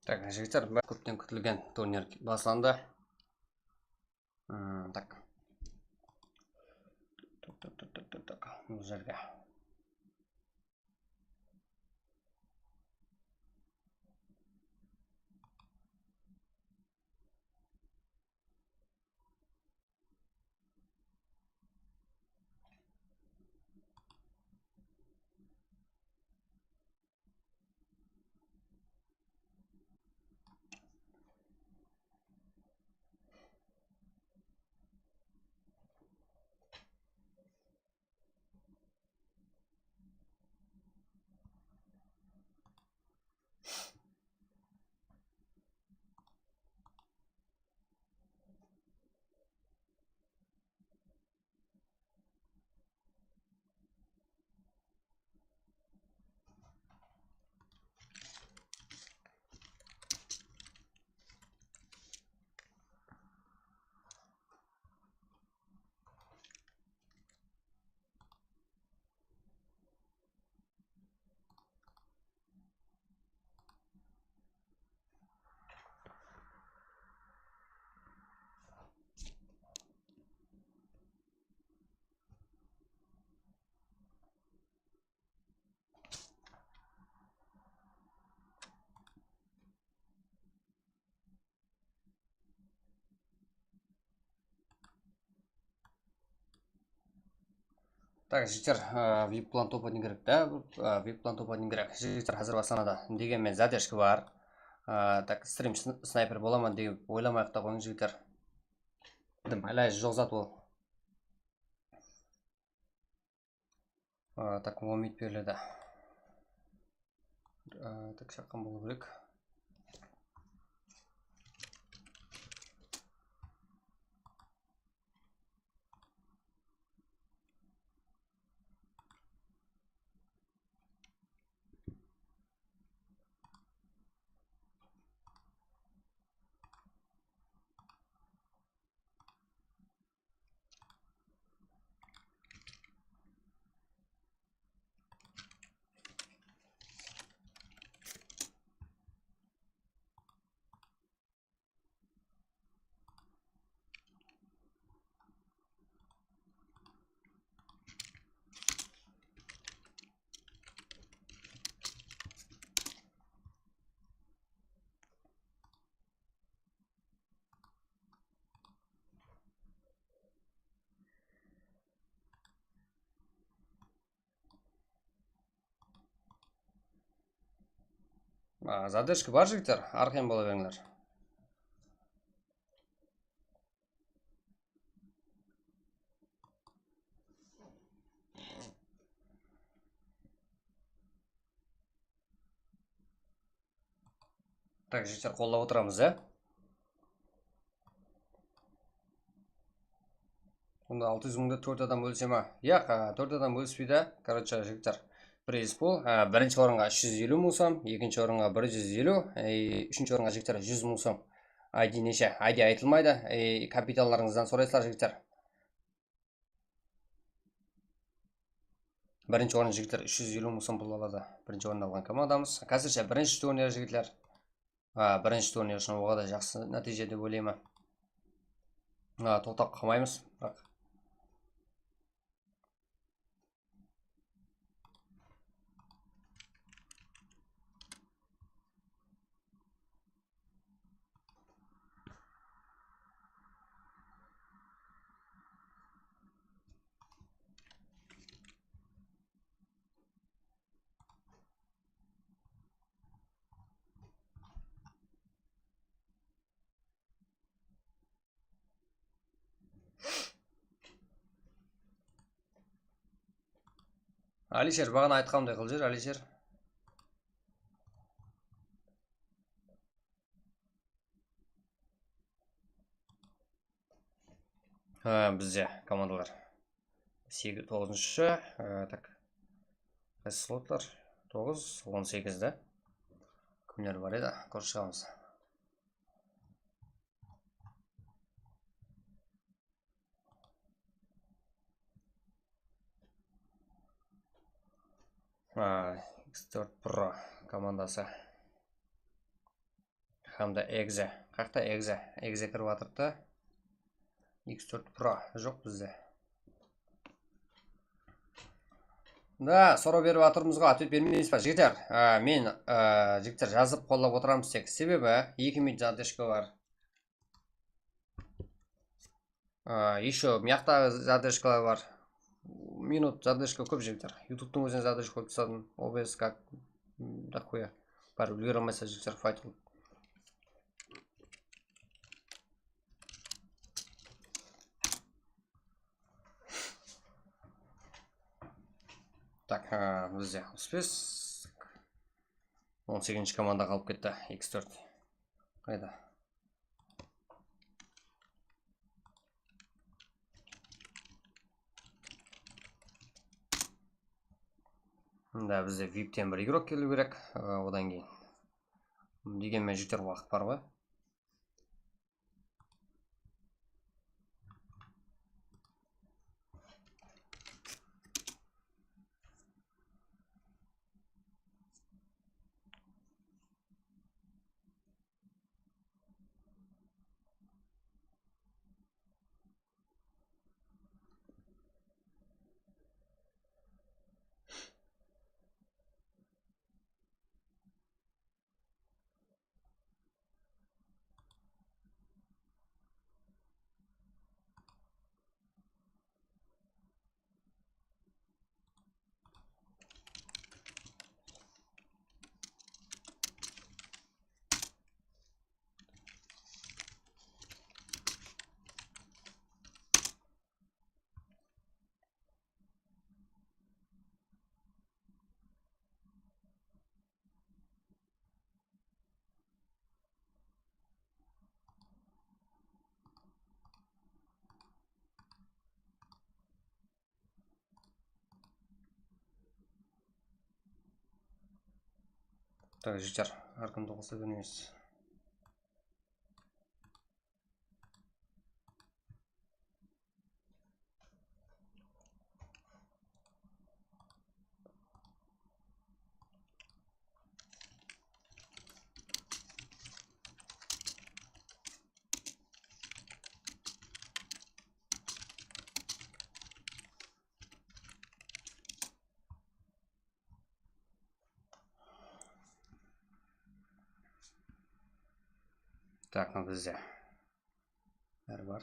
Так, жігіттер, көптен күтілген турнир басыланды. Так. Бұл жерге. Так, жігіттер, VIP план топатын керек, да? VIP план топатын керек. Жігіттер қазір басыланады. Дегенмен задержка бар. Так, стрим снайпер бола ма деп ойламай-ақ та қойыңыз, жігіттер. Әлі жоқ зат ол. Так, вомит беріледі. Так, шаққан болу керек. Задержка бар, жігіттер, арқайын бола беріңдер. Так, жігіттер, қолдап отырамыз, Онда 600 мыңды 4 адам өлсе ма? Яқ, 4 адам өліспейді. Короче, жігіттер, прейз пул. Бірінші орынға 350 мың сом, екінші орынға 150, үшінші орынға жігіттер 100 мың сом. ID неше? ID айтылмайды. Капиталларыңыздан сұрайсыздар, жігіттер. Бірінші орын жігіттер 350 мың сом пұл алады. Бірінші орын алған командамыз. Қазірше бірінші турнир, жігіттер. Бірінші турнир үшін оға да жақсы нәтиже деп ойлаймын. Тоқтап қалмаймыз. Алишер, бағана айтқанымдай қыл жер, Алишер. Бізде командалар 9-шы, так, қайсы слоттар? 9, 18-ді. Күндер бар еді, көріп шығамыз. X4 Pro командасы. hamda exe. Qayerda exe? Exe kirib o'tiribdi. X4 Pro yo'q bizda. Да, so'rab berib o'tirimizga atib bermaysizmi, jigitlar? Men jigitlar yazib qo'llab o'tiramiz tek. Sebebi 2 minut zadержка var. Еще мягкая задержка var. Minut задержка ko'p jigitlar. YouTube'ning o'zini zadержка qo'yib tsadim. OBS как дохуя. Бар ulgurolmasa jigitlar fight qilib. Так, bizda список 18 komanda qolib ketdi. X4. Qayda? Да, bizda VIP'ten bir игрок kelib kerak, odan keyin. Deganmen jigitlar vaqt bormi? Так, жігіттер, әркімді қоса бермейміз. Так, bizda bari bor.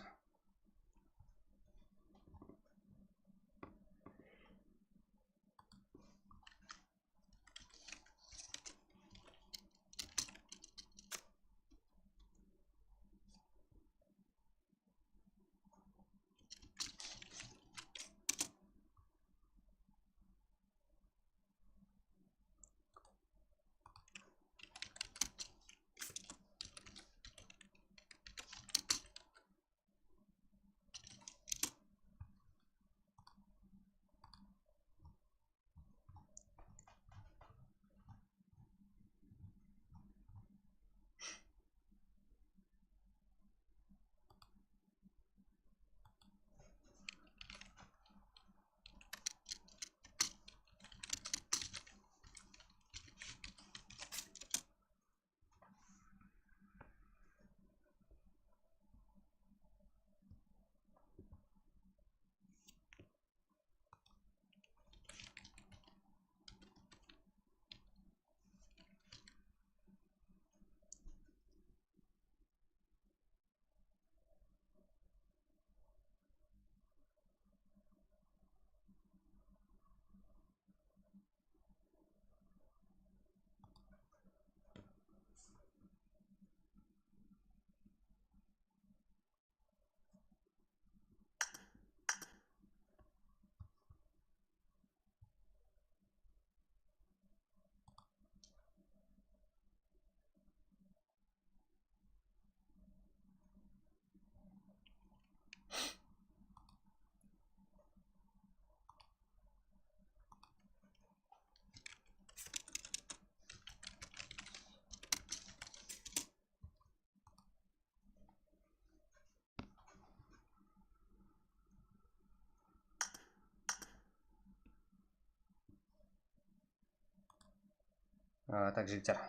Так, жігіттер.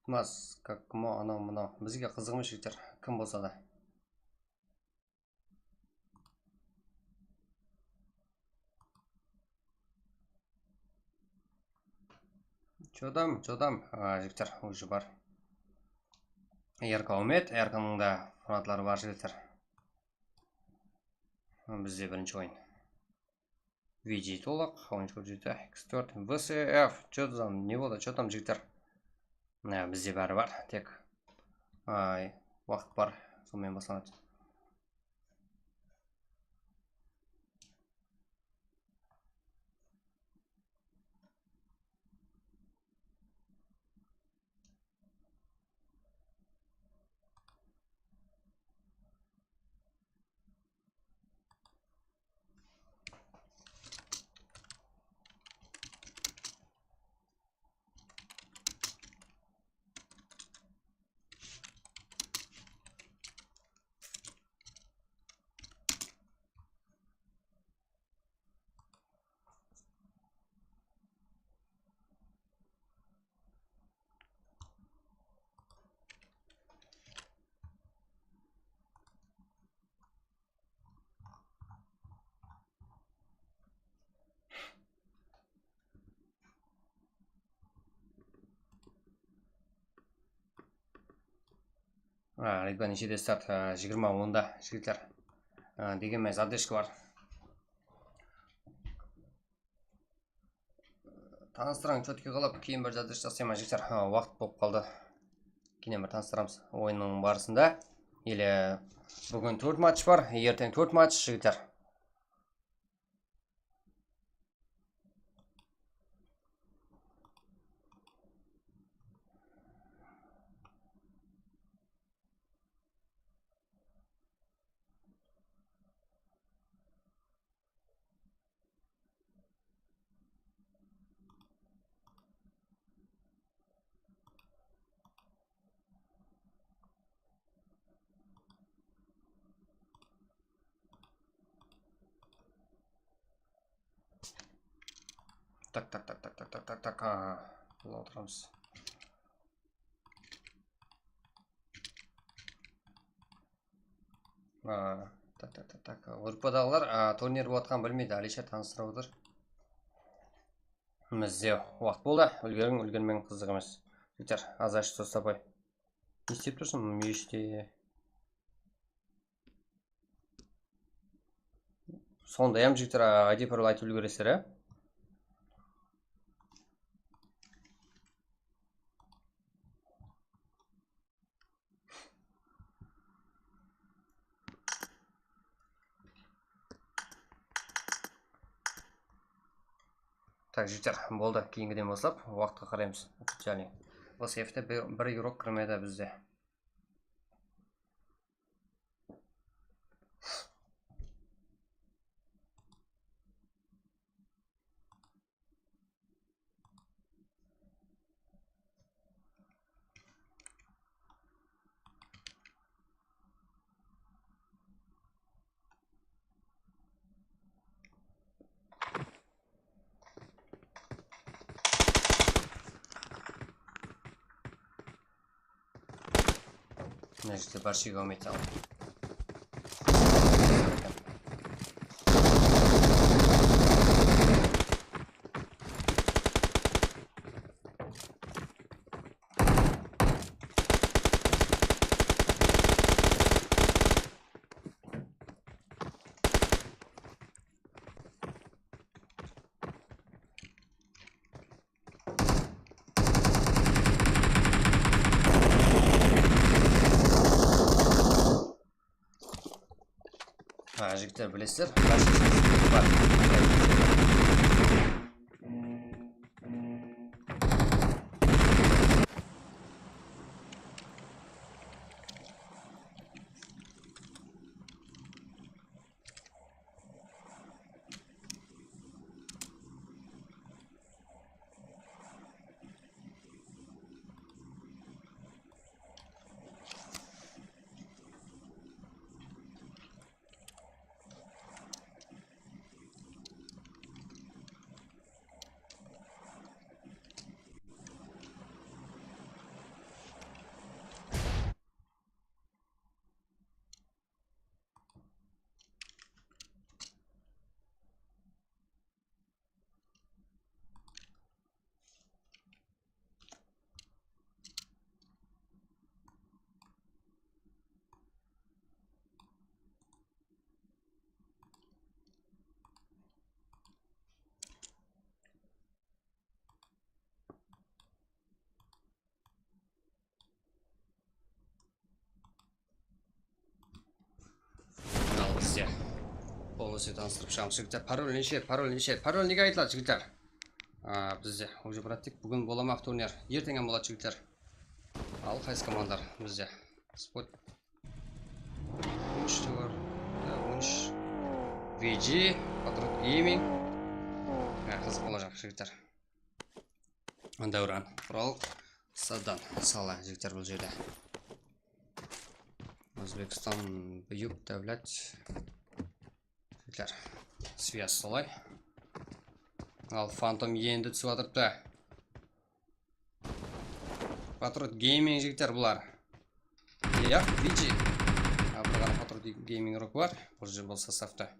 Мас как анау мынау бізге қызық емес жігіттер, кім болса да. Чодам, жігіттер, уже бар. Ерка Умет, Ерканың да фанатлары бар жігіттер. Бізде бірінші ойын. VG толық, ойыншы көп жігіттер. X4, VCF, чодам, не болды, чодам жігіттер. Бізде бәрі бар, тек уақыт бар, сонымен басылады. Ритбан нешеде старт? 20-10-да жігіттер. Дегенмен задержка бар. Таныстырың чөтке қалап, кейін бір задержка жасайма жігіттер. Уақыт болып қалды. Кейін бір таныстырамыз ойынның барысында. Елі бүгін 4 матч бар, ертең 4 матч жігіттер. Так. Бұл отырамыз. Так. Группадағылар турнир болатқан білмейді, Алиша таныстырып отыр. Бізде уақыт болды, үлгермен қызық емес. Жігіттер, аз ашты состапай. Не істеп тұрсың меште? Сонда жігіттер, ID пароль айтып үлгересіздер, Так, жігіттер, болды. Кейінгіден бастап уақытқа қараймыз. Және VCF-те бір игрок кірмеді бізде. Нәжікте бар шеге өмет алып. Жігіттер, білесіздер, бар. болса таныстырып шығамыз жігіттер. Пароль неше? Пароль неге айтылады жігіттер? Бізде уже браттик бүгін боламақ турнир. Ертеңнен болады жігіттер. Ал қайсы командар бізде? Спот 13 бар. 13 VG, Patriot Gaming. Қызық болacak жігіттер. Дәуран, Құрал, Садан, Сала жігіттер бұл жерде. Өзбекстан, Бүйіп, Дәулет. Жігіттер, связь солай. Ал Phantom енді түсіп атырыпты. Patriot Gaming жігіттер бұлар. VG. Бұлар Patriot Gaming рок бар. Бұл же бұл составты.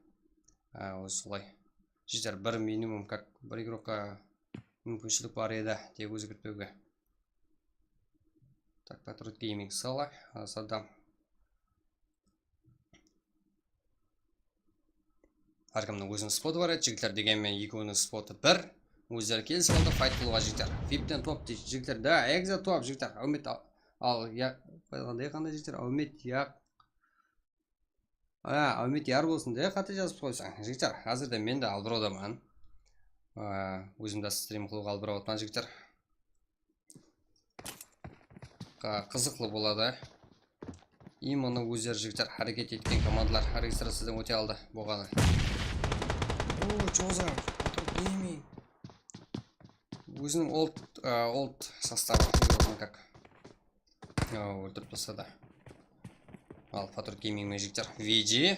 Осы солай. Жігіттер, бір минимум, как бір игрокқа мүмкіншілік бар еді, тек өзгертпеуге. Так, Patriot Gaming Сала, Саддам. Әркімнің өзінің споты бар еді, жігіттер дегенмен екеуінің споты бір. Өздері келісіп алды, файт қылуға жігіттер. VIP-тен топ дейді, жігіттер, да, экза топ, жігіттер. Әумет, ал, қандай жігіттер, әумет, яқ. Әумет яр болсын, де, қате жазып қойсаң. Жігіттер, қазірде мен де алдыраудамын. Өзімді стрим қылуға алдыраудамын, жігіттер. Қызықлы болады. Именно өздері жігіттер әрекет еткен командалар регистрациядан өте алды болғаны. Чоза, Patriot өзінің олд составы как өлтіріп тастады. Ал Patriot Gaming мен жігіттер VG.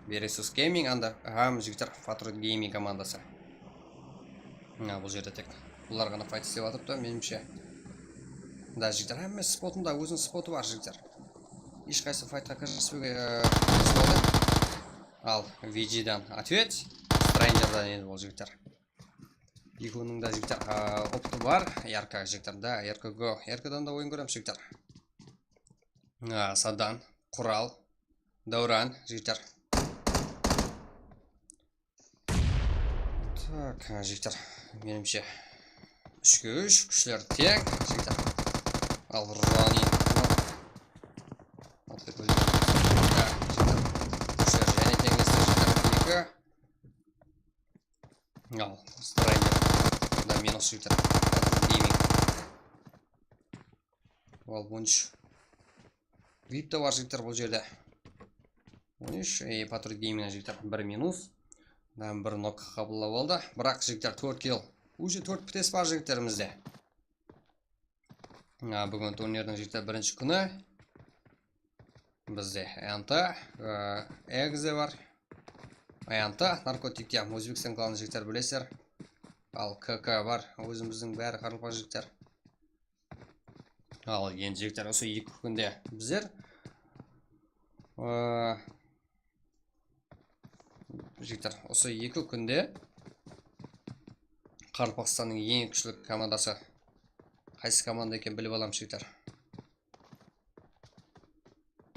Versus Gaming анда жігіттер Patriot Gaming командасы. Бұл жерде тек бұлар ғана файт істеп атыпты, менімше. Да, жігіттер, әмес спотында өзінің споты бар жігіттер. Ешқайсы файтқа кіріспеуге споты. Ал VG-дан ответ, Страйнджердан енді бұл жігіттер. Екеуінің да жігіттер опты бар, Ярка жігіттер, да, Ярка Го. Яркадан да ойын көрем жігіттер. Садан, Құрал, Дәуран жігіттер. Так, жігіттер, менімше 3-3, күшілер тең, жігіттер. Ал Рани. Ал Страйнджер. Да, минус жігіттер. Ал 13. VIP-та бар жігіттер бұл жерде. 13 и Patriot Gaming жігіттер 1 минус. Да, 1 нок қабылдап алды. Бірақ жігіттер 4 килл. Уже 4 птес бар жігіттерімізде. Бүгін турнирдің жігіттер бірінші күні. Бізде Энта, Экзе бар. Энта, наркотиктер, Өзбекстан кланы жігіттер білесер. Ал КК бар, өзіміздің бәрі қарылпа жігіттер. Ал енді жігіттер осы 2 күнде біздер жігіттер осы 2 күнде Қарпақстанның ең күшілік командасы қайсы команда екен біліп алам жігіттер.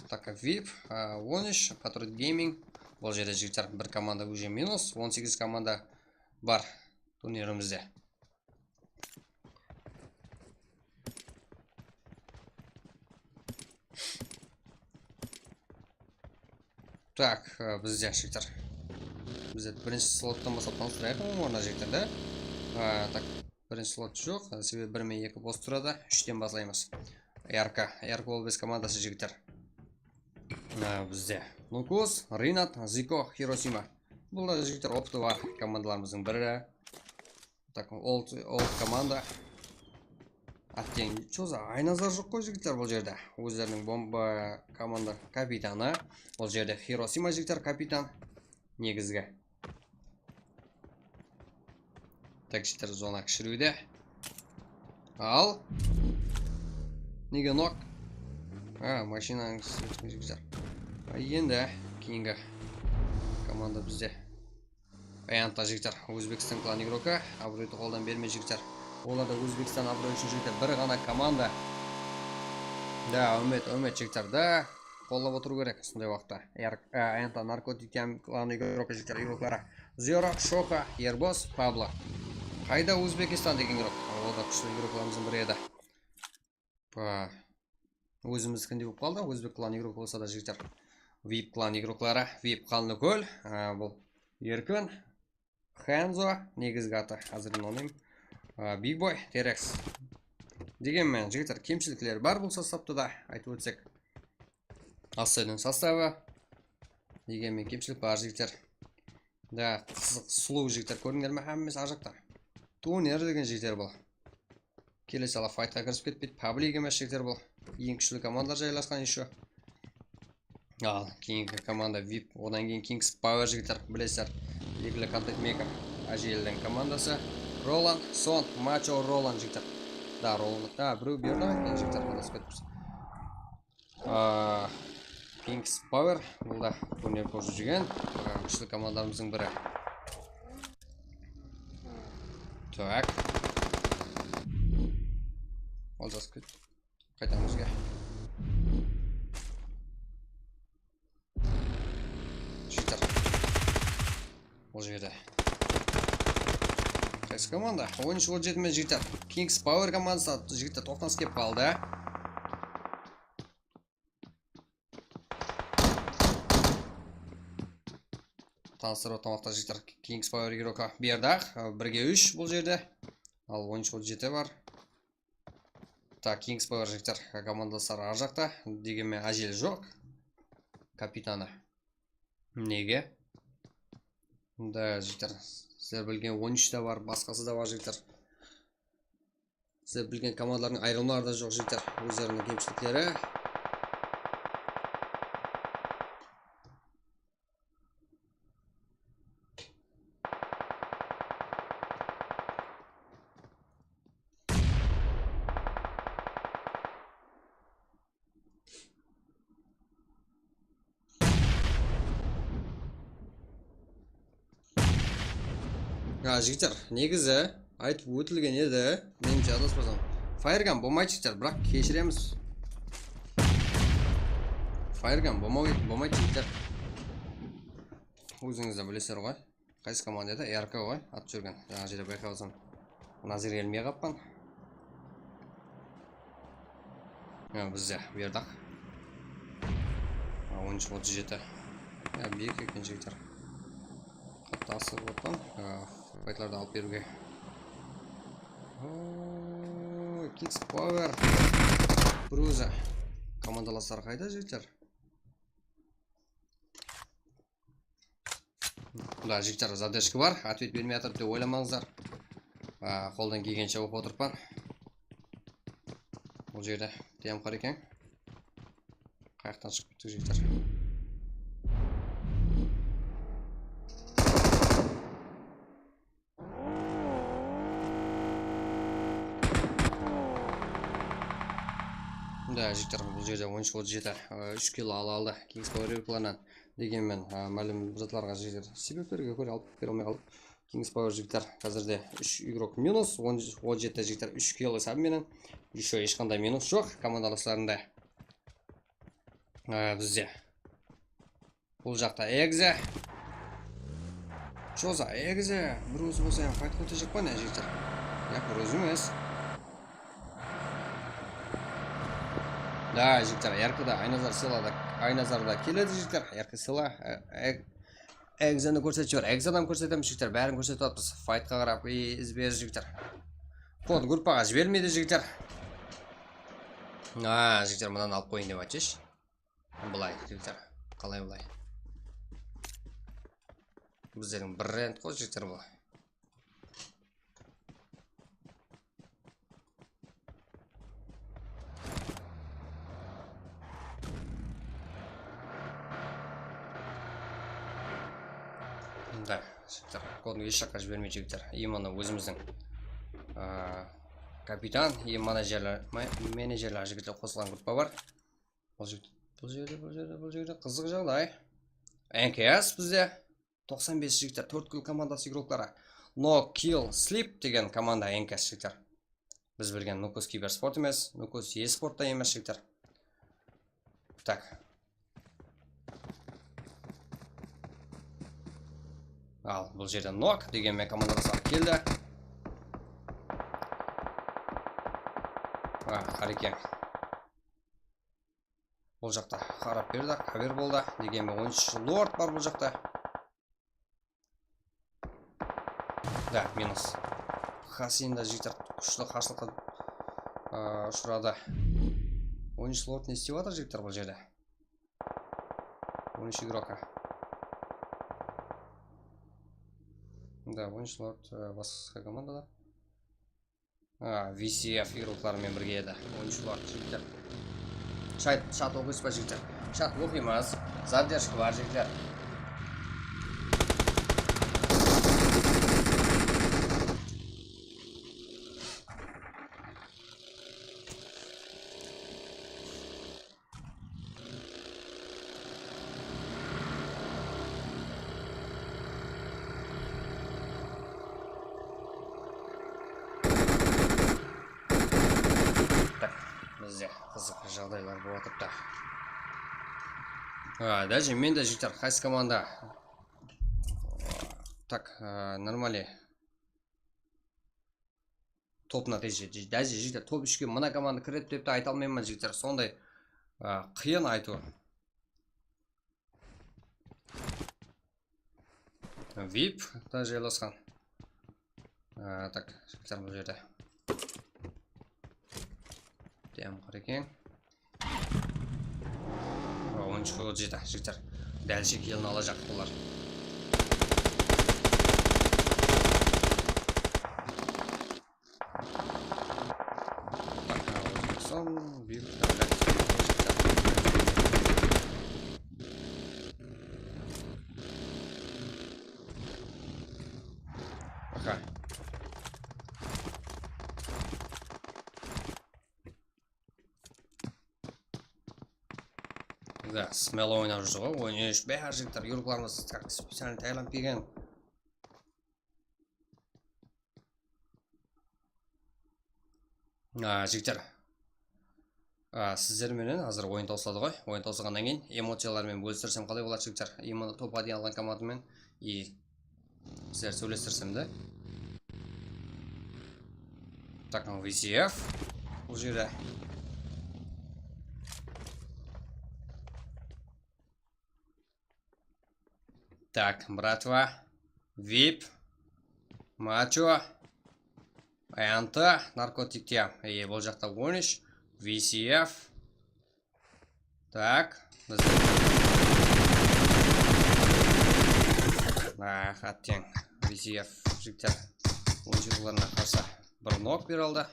Так, VIP 13, Patriot Gaming. Бұл жерде жігіттер бір команда уже минус, 18 команда бар турнирімізде. Так, бізде жігіттер. Бізде бірінші слоттан басып таныстырайық орна жігіттер, да? Так, бірінші слот жоқ, себебі 1 мен 2 бос тұрады, 3-тен басылаймыз. Ярка ол біз командасы жігіттер. Бізде Нукус, Ринат, Зико, Хиросима. Бұл да жігіттер опты бар командаларымыздың бірі. Так, олд команда. Аттен, чоза, айназар жоқ қой жігіттер бұл жерде. Өздерінің бомба команда капитаны. Бұл жерде Хиросима жігіттер капитан. Негізгі. Так, жігіттер зона кішіруде. Ал. Неге нок? Машинаның жігіттер. Енді кейінгі команда бізде. Энта жігіттер, Өзбекстан клан игрока. Абыройды қолдан берме жігіттер. Олар да Өзбекстан абырой үшін жігіттер. Бір ғана команда. Да, өмет жігіттер, да. Қолап отыру керек сондай уақытта. Энта наркотиктен клан игрока жігіттер, игроклары. Зерок, Шока, Ербос, Пабло. Қайда Өзбекстан деген игрок? Ол да күшті игрокларымыздың бірі еді. өзіміздікіндей болып қалды. Өзбек клан игрок болса да жігіттер. VIP клан игроклары, VIP қалны көл. Бұл Еркін, Хензо, негізгі аты, әзірін онайым. Big Boy, T-Rex. Дегенмен, жігіттер, кемшіліктері бар бұл составты да, айтып өтсек. Асайдың составы. Дегенмен, кемшілік бар жігіттер. Да, сұлу жігіттер көріңдер ме? Әммес ажықта. Тонер деген жігіттер бұл. Келесі ала файтқа кірісіп кетпейді. Паблик емес жігіттер бұл. Ең күшілі командалар жайласқан еще. Ал, кейінгі команда VIP. Одан кейін Kings Power жігіттер. Білесіздер. Екілі контент мейкер. Әжелдің командасы. Роланд, Сон, Мачо Роланд жігіттер. Да, Роланд. Да, біреу берді ма? Жігіттер қандасып кетіппіз. Kings Power. Бұл да турнир көріп жүрген. Күшілі командарымыздың бірі. Так. Ол жасып кет. Қайтамыз ге. Жігіттер. Ол жерде. Қайсы команда? 13-17 мен жігіттер. Kings Power командасы жігіттер тоқтаныс кеп қалды. Таныстырып отамақта жігіттер Kings Power игрока бердақ. 1-3 бұл жерде. Ал 13-17 бар. Так, Kings Power жігіттер командасылар ар жақта. Дегенмен әжел жоқ. Капитаны. Неге? Да, жігіттер. Сіздер білген 13 да бар, басқасы да бар жігіттер. Сіздер білген командалардың айырымлары да жоқ жігіттер. Өздерінің кемшіліктері. Жігіттер, негізі айтып өтілген еді, меніңше адаспасам. Фаерган болмайды жігіттер, бірақ кешіреміз. Фаерган болмайды жігіттер. Өзіңізді білесіздер ғой. Қайсы команда еді? РК ғой, ат жүрген. Жаңа жерде байқап алсам. Назир елмей қаппан. Бізде бердақ. 13-37. Биік екен жігіттер. Қатты асығып отқан. Файтларды алып беруге. Kings Power. Бір өзі. Командаластар қайда жігіттер? Да, жігіттер задержкі бар. Ответ бермей атыр деп ойламаңыздар. Қолдан келгенше оқып отырпан. Бұл жерде тем қар екен. Қаяқтан шығып кеттік жігіттер. Да, жігіттер бұл жерде 13-37 3 кило алды Kings Power планан. Дегенмен мәлім затларға жігіттер себептерге көре алып бере алмай қалып. Kings Power жігіттер қазірде 3 игрок минус, 17 жігіттер 3 кило сабменен. Еще ешқандай минус жоқ командаластарында. Бізде бұл жақта Экзе. Жоза, Экзе. Бір өзі болса файт көте жақпан жігіттер. Яқ бір өзі емес. Да, жігіттер, әркіда Айназар сыйлады. Айназарда келеді жігіттер. Әркі сыйла. Экзені көрсетші бар. Экзадан көрсетеміз жігіттер. Бәрін көрсетіп атпыз. Файтқа қарап избер жігіттер. Код группаға жібермейді жігіттер. Жігіттер, мұнан алып қойын деп айтшеш. Бұлай жігіттер. Қалай бұлай. Біздердің бір рент қой жігіттер бұл. Да, жігіттер, кодын еш жаққа жібермей жігіттер. Иманы өзіміздің капитан, менеджерлер жігіттер қосылған группа бар. Бұл жерде қызық жағдай. НКС бізде 95 жігіттер, 4 кіл командасы игроклары. No Kill Sleep деген команда НКС жігіттер. Біз білген Нукос Киберспорт емес, Нукос Еспортта емес жігіттер. Так. Ал, бұл жерде Нок деген мен командаласар келді. Қарекен. Бұл жақта қарап берді, қабер болды. Дегенмен 13 лорд бар бұл жақта. Да, минус. Хасинда жігіттер күшті қарсылыққа ұшырады. 13 лорд не істеп жатыр жігіттер бұл жерде? 13 игрока. Да, 13 лорд басқа командада. VCF игрокларымен бірге еді. 13 лорд жігіттер. Шат оқисы ба жігіттер? Шат оқимыз. Задержка бар жігіттер. Бізде қызық жағдайлар болып отырды. Даже мен де жігіттер қайсы команда. Так, нормали. Топ нәтиже. Даже жігіттер топ 3-ке мына команда кіреді деп те айта алмаймын жігіттер. Сондай қиын айту. VIP та жайласқан. Так, жігіттер бұл жерде. Дем қарекен. 13 жеті жігіттер. Дәлше келін алажақ бұлар. Да, смело ойнап жүр ғой. Ойнеш бәрі жігіттер, юрларымыз как специально тайланып келген. Жігіттер, сіздерменен қазір ойын таусылады ғой. Ойын таусылғаннан кейін эмоциялармен бөлістірсем қалай болады жігіттер? Именно топ 1 алған командамен и сіздер сөйлестірсем де. Так, VCF бұл жерде. Так, братва, VIP, Мачо, Аянта, наркотикте. Бұл жақта 13, VCF. Так, қаттен VCF жігіттер 10 жылдарына қарсы бір нок бер алды.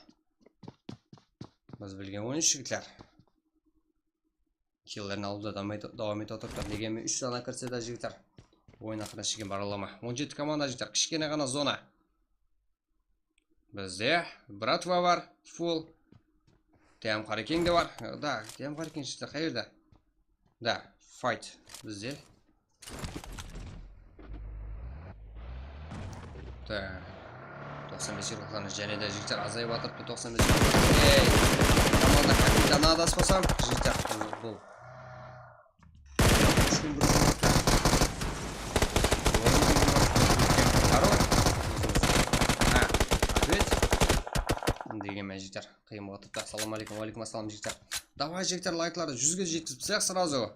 Біз білген 13 жігіттер. Киллерін алуда давам ете отырды. Дегенмен 3 дана кірсе де жігіттер. Ойын ақырын шеген баралама. 17 команда жігіттер. Кішкене ғана зона. Бізде братва бар. Фул. Тем қарекең де бар. Да, тем қарекең жігіттер. Қайырда? Да, файт. Бізде. Да. 95 рухланы және де жігіттер азайып атырыпты. 95 рухланы. Команда капитаны адаспасам. Жігіттер. Бұл. Дегенмен жігіттер, қиын болатыпты. Ассаламу алейкум, алейкум ассалам жігіттер. Давай жігіттер, лайкларды 100-ге жеткізсек сразу.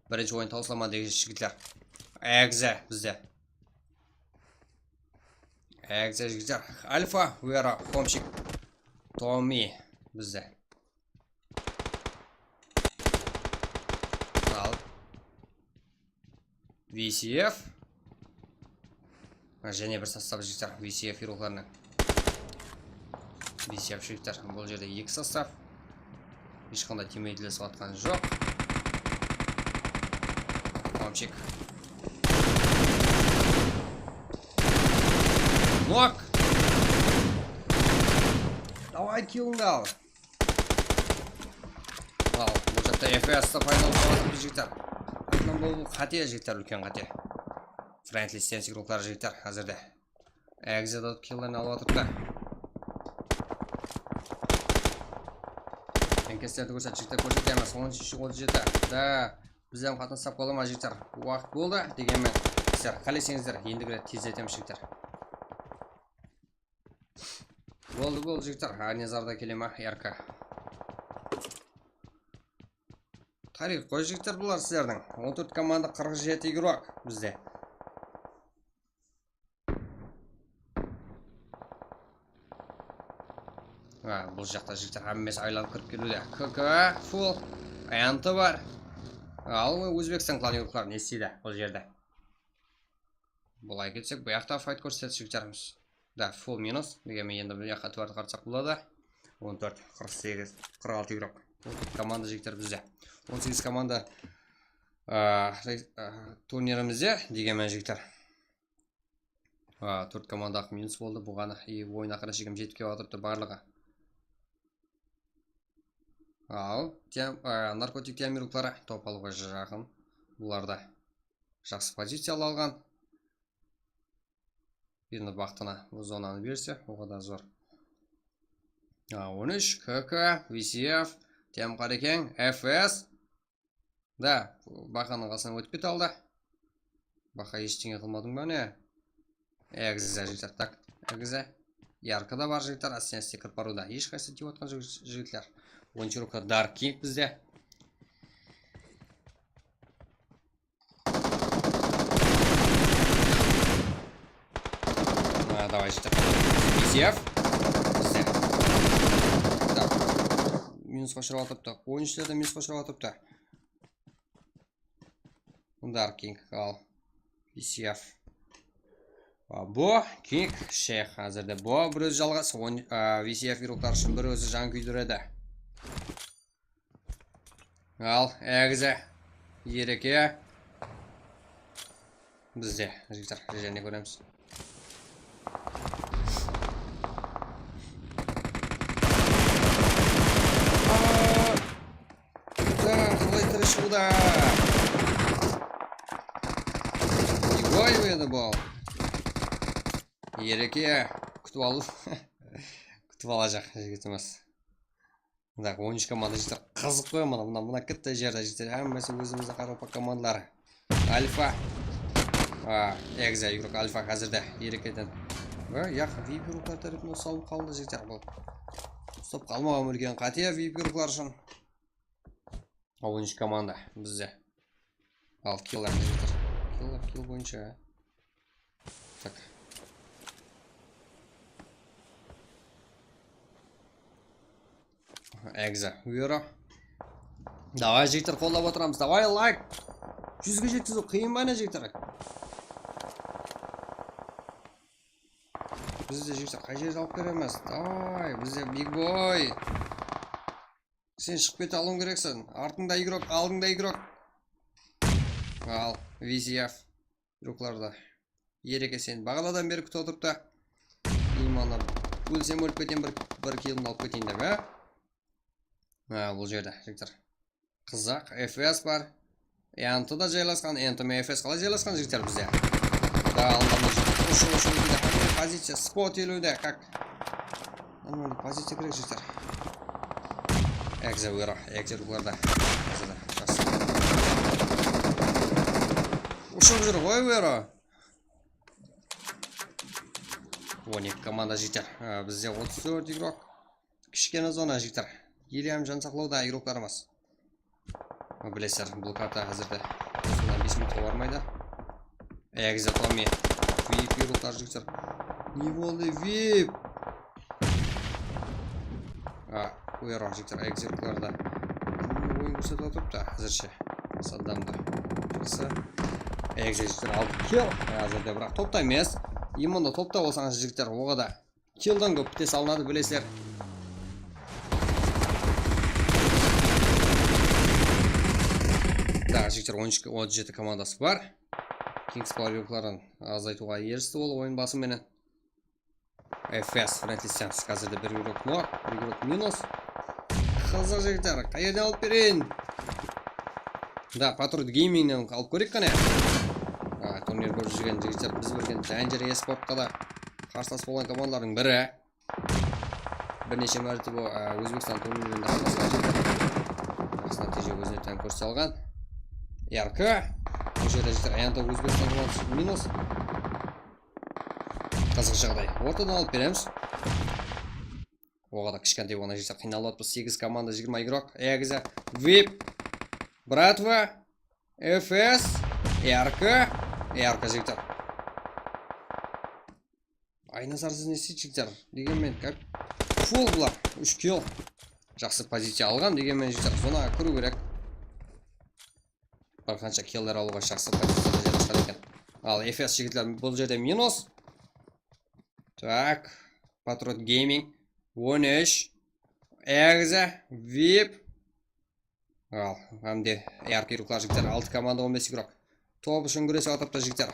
Бірінші ойын таусылама деген жігіттер. Экзе бізде. Экзе жігіттер. Альфа, Вера, Хомщик, Томи бізде. Ал. VCF. Және бір состав жігіттер. VCF ирухларының. VCF жігіттер. Бұл жерде 2 состав. Ешқандай тиммейтлесіп атқан жоқ. Хомщик. Нок! Давай киллыңды ал. Ал, бұл жақта FPS-та пайдаланып жатыр жігіттер. Бұл қате жігіттер, үлкен қате. Фрэнкли Стенс игроклары жігіттер әзірде. Экзедот киллерін алып атырды. Кестерді көрсет жігіттер көрсетеміз. 13-37. Да, бізден қатын сап қолыма жігіттер. Уақыт болды дегенмен. Сіздер қалесеңіздер, ендігі рет тездетеміз жігіттер. Болды жігіттер. Арнезарда келема, ярка. қарайық қой жігіттер, бұлар сіздердің 14 команда 47 игрок бізде. Бұл жақта жігіттер әммесі айланып кіріп келуде. КК фул Энті бар. Ал Өзбекстан клан игроклары не істейді бұл жерде? Бұлай кетсек, бұл жақта файт көрсетеді жігіттеріміз. Да, фул минус. Дегенмен енді бұл жаққа туарды қарсақ болады. 14, 48, 46 игрок. 14 команда жігіттер бізде. 18 команда турнирімізде дегенмен жігіттер. 4 команда минус болды. Бұғаны ойын ақыры шегім жетіп кеп отырыпты барлығы. Ал наркотик темируклары топ алуға жақын. Бұларда жақсы позициялы алған. Енді бақтына зонаны берсе, оға да зор. 13 КК, VCF, тем қарекең, FS. Да, бақаның қасынан өтіп кет алды. Бақа ештеңе қылмадың ба не? Әгізі жігіттер, так, әгізі. Ярқы да бар жігіттер, ассенсте кіріп баруда. Ешқайсы деп отқан жігіттер. 10 рука Dark King бізде. Давай жігіттер. VCF. Бізде. Минусқа ұшырап атыпты. Ойыншыларда минусқа ұшырап атыпты. Dark King ал. VCF. Бұ King шейх әзірде. Бұ бір өзі жалғас. VCF ироқтар үшін бір өзі жан күйдіреді. Ал, әгізі. Ереке. Бізде. Жігіттер, және көреміз. Қалай тірішілді. Егой өйді бұл. Ереке күтіп алу. Күтіп алажақ жігітіміз. 13 команда жігіттер қызық қой мұна кітті жерді жігіттер. Әммесі өзімізді қарапа командалары. Альфа. Экза игрок Альфа қазірді ерекеден. Яқ вип игроклар тәріпіне салып қалды жігіттер бұл. Стоп қалмаған үлкен қате вип игроклар үшін. 13 команда бізде. Ал киллер жігіттер. Килл бойынша. Так. Экза үйері. Давай жігіттер қолдап отырамыз. Давай лайк. 100-ге жеткізу қиын ба не жігіттер? Бізде жігіттер қай жерді алып көреміз? Давай, бізде биг бой. Сен шығып кете алуың керексің. Артыңда игрок, алдыңда игрок. Ал, VCF игрокларда. Ереке сен бағаладан бері күтіп отырыпты. Иманнан өлсем өліп кетен бір килін алып кетейін деп, бұл жерде жігіттер. Қызақ, FS бар. Энті да жайласқан, Энті мен FS қалай жайласқан жігіттер бізде. Да, алдамда жігіттер. Ұшы үйде. Позиция, спот елуде. Как? Нормальный позиция керек жігіттер. Экза өйірі, экза рукларда. Ұшып жүр ғой өйірі. 12 команда жігіттер. Бізде 34 игрок. Кішкені зона жігіттер. Елем жан сақлауда игрокларымыз. Білесер, бұл карта әзірді. 5 минутқа бармайды. Экза Томи. Вип игроклар жігіттер. Не болды вип. Өйірі жігіттер, экза игрокларда. Ойын көрсетіп отырыпты әзірше. Саддамды. Жақсы. Экза жігіттер алып кел. Әзірде бірақ топта емес. Имында топта болсаңыз жігіттер оғада. Келдан көп біте салынады білесер. Да, жігіттер 17 командасы бар. Kings плавикларын азайтуға ерісті ол ойын басыменен. FS, Friendly Sense, қазірде бір игрок нор, бір игрок минус. Қызық жігіттер, қайерден алып берейін? Да, Патруль геймингнен алып көрек қане. Турнир көріп жүрген жігіттер біз бірген Danger eSportқа да қарсылас болған командалардың бірі. Бірнеше мәрте бұл Өзбекстан турнирінде қарсыласқан жігіттер. Жақсы нәтиже өзіне тән көрсете алған. РК. Бұл жерде жігіттер Энті Өзбекстан командасы минус. Қызық жағдай. Ортадан алып береміз. Оғада кішкентай болған жігіттер қиналып отпыз. 8 команда 20 игрок. Экза вип. Братва, ФС, РК жігіттер. Айназарсыз несі жігіттер. Дегенмен, как фул бұлар. 3 килл. Жақсы позиция алған. Дегенмен жігіттер, зона көру керек. Бір қанша киллер алуға жақсы позицияда жарасқан екен. Ал ФС жігіттер бұл жерде минус. Так, Patriot Gaming 13, Экза, VIP. Ал, әмде яркий руклар жігіттер. 6 команда 15 игрок. Топ үшін күресі атапта жігіттер.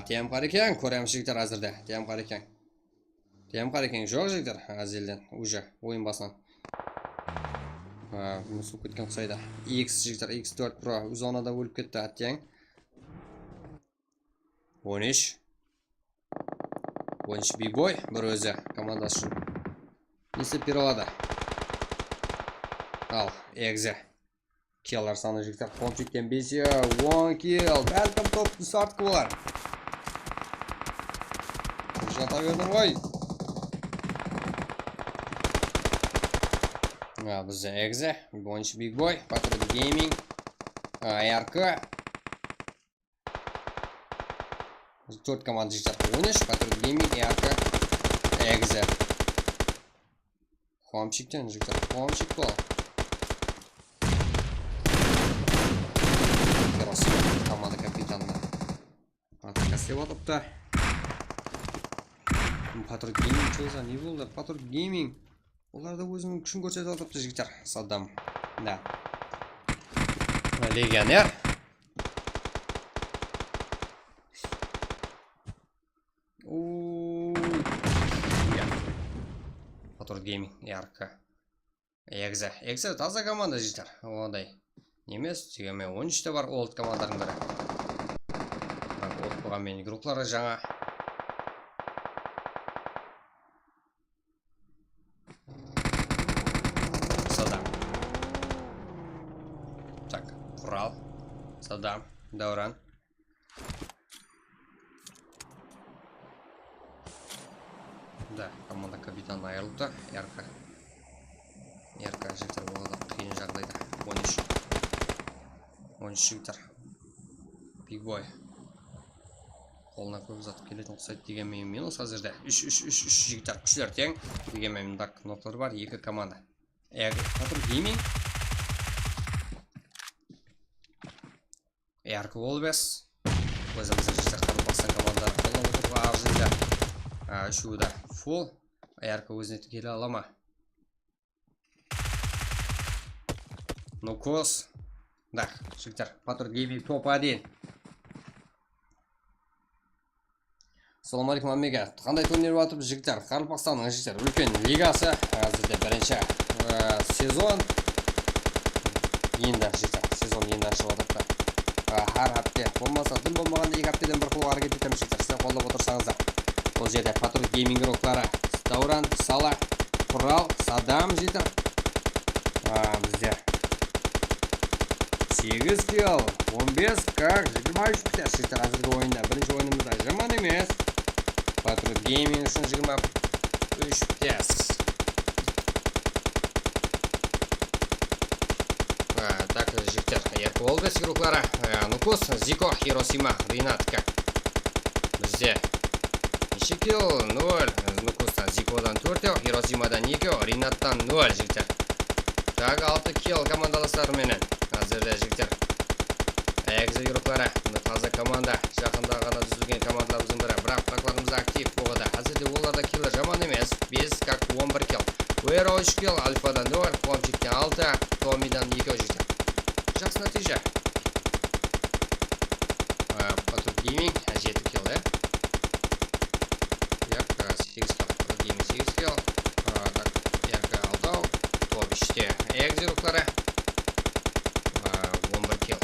Тем қарекен, көреміз жігіттер әзірде. Тем қарекен жоқ жігіттер. Әзелден, уже ойын басынан. Мұсып кеткен құсайды. X жігіттер, X4 Pro зонада өліп кетті әттең. 13 бейбой, бір өзі командасы үшін. Несі пиралады. Ал, Экзе. Киллар саны жігіттер. Компчиктен 5, 10 килл. Бәлкім топты сартқы болар. Жата бердің ғой. Бізде Экзе, 13 бейбой, Patriot Gaming, АРК. 4 команда жігіттер. 13, Patriot Gaming, АРК, Экзе. Хомчиктен жігіттер. Хомчик бол. Команда капитанына атака істеп атыпты. Patriot Gaming чойса не болды? Patriot Gaming оларда өзінің күшін көрсетіп атыпты жігіттер. Саддам. Да. Легионер. Patriot Gaming, АРК. Экзе таза команда жігіттер. Одай. Немес, дегенмен 13-те бар олд командардың бірі. Олд болғанмен игроклары жаңа. Садам. Так, Құрал. Садам. Дауран. Да, команда капитаны айырылды. РК жігіттер болады қиын жағдайда. 13 жігіттер. Бигбой. Қолына көп ұзатып келетін ұқсайды дегенмен минус әзірде. 3 жігіттер күшілер тең. Дегенмен мұнда кноплар бар. 2 команда. Patriot Gaming. АРК Волбес. Өзіміздің жігіттер қарып-бақсан командары қолына отырға аржында. Үшуі фул. АРК өзіне келе алама. Нукос. Да, жігіттер, Patriot Gaming топ-1. Салам алейкум амега. Қандай турнир батып жігіттер? Қарпақстанның жігіттер үлкен лигасы. Әзірде бірінші сезон. Енді жігіттер, сезон енді ашып атыпты. Әр апте болмаса, дым болмағанда 2 аптеден бір қолға әрекет етеміз жігіттер. Сіздер қолдап отырсаңыздар. Бұл жерде Patriot Gaming игроклары. Дауран, Сала, Құрал, Садам жігіттер. Бізде 8 килл, 15 как 23 пітер жігіттер әзіргі ойында. Бірінші ойынымызда жаман емес. Patriot Gaming үшін 23 пітер. Так, жігіттер, АРК Волбес игроклары. Нукос, Зико, Хиросима, Ринат как. Бізде 2 килл, 0. Нукостан Зикодан 4, Хиросимадан 2, Ринаттан 0 жігіттер. Так, 6 килл командаластары менен. Әзірде жігіттер. Экзе игроклары. Таза команда. Жақында ғана түзілген командаларымыздың бірі. Бірақ тақларымыз актив болғада. Әзірде оларда киллер жаман емес. 5 как 11 килл. Уэро 3 килл, Альфадан 0, Хомчиктен 6, Томидан 2 жігіттер. Жақсы нәтиже. Patriot Gaming 7 килл, Так, 8 килл. Patriot Gaming 8 килл. Так, РК алдау. Топ 3-те Экзе игроклары. 11 килл.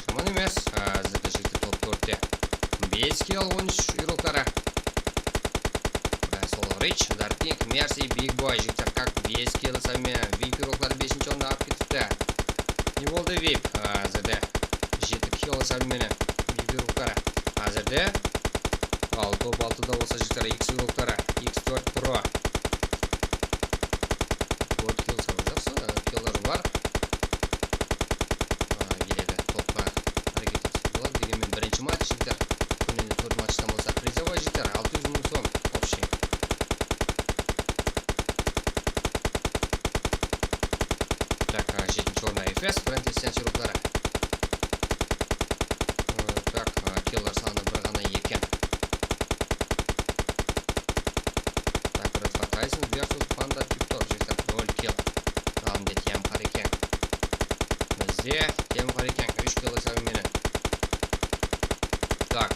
Жаман емес. Әзірде жігіттер топ 4-те 5 килл, 13 игроклары. Сол Рич, Даркинг, Мерси, Бигбой жігіттер. Как 5 килл сами. VIP игроклары 5-ші орында алып кетіпті. Не болды VIP? Әзірде 7 килл сами менен VIP игроклары. Әзірде ал топ 6-да болса жігіттер X игроклары. X4 Pro 4 килл сами жақсы. kill'lar var. Keledi topqa hareket etib bo'ladi. Deganmen birinchi match jigitlar. Endi 4 matchdan bo'lsa призовой jigitlar 600 ming so'm общий. Так, 7-chi o'rinda Efes Brentesiyachiroqlari. Так, kill'lar soni bir g'ana ekan. Так, Bradford Tyson versus Panda Tiptop jigitlar 0 kill. Hamda tem qar ekan. Bizde tem qar ekan 3 kill hisobidan. Так,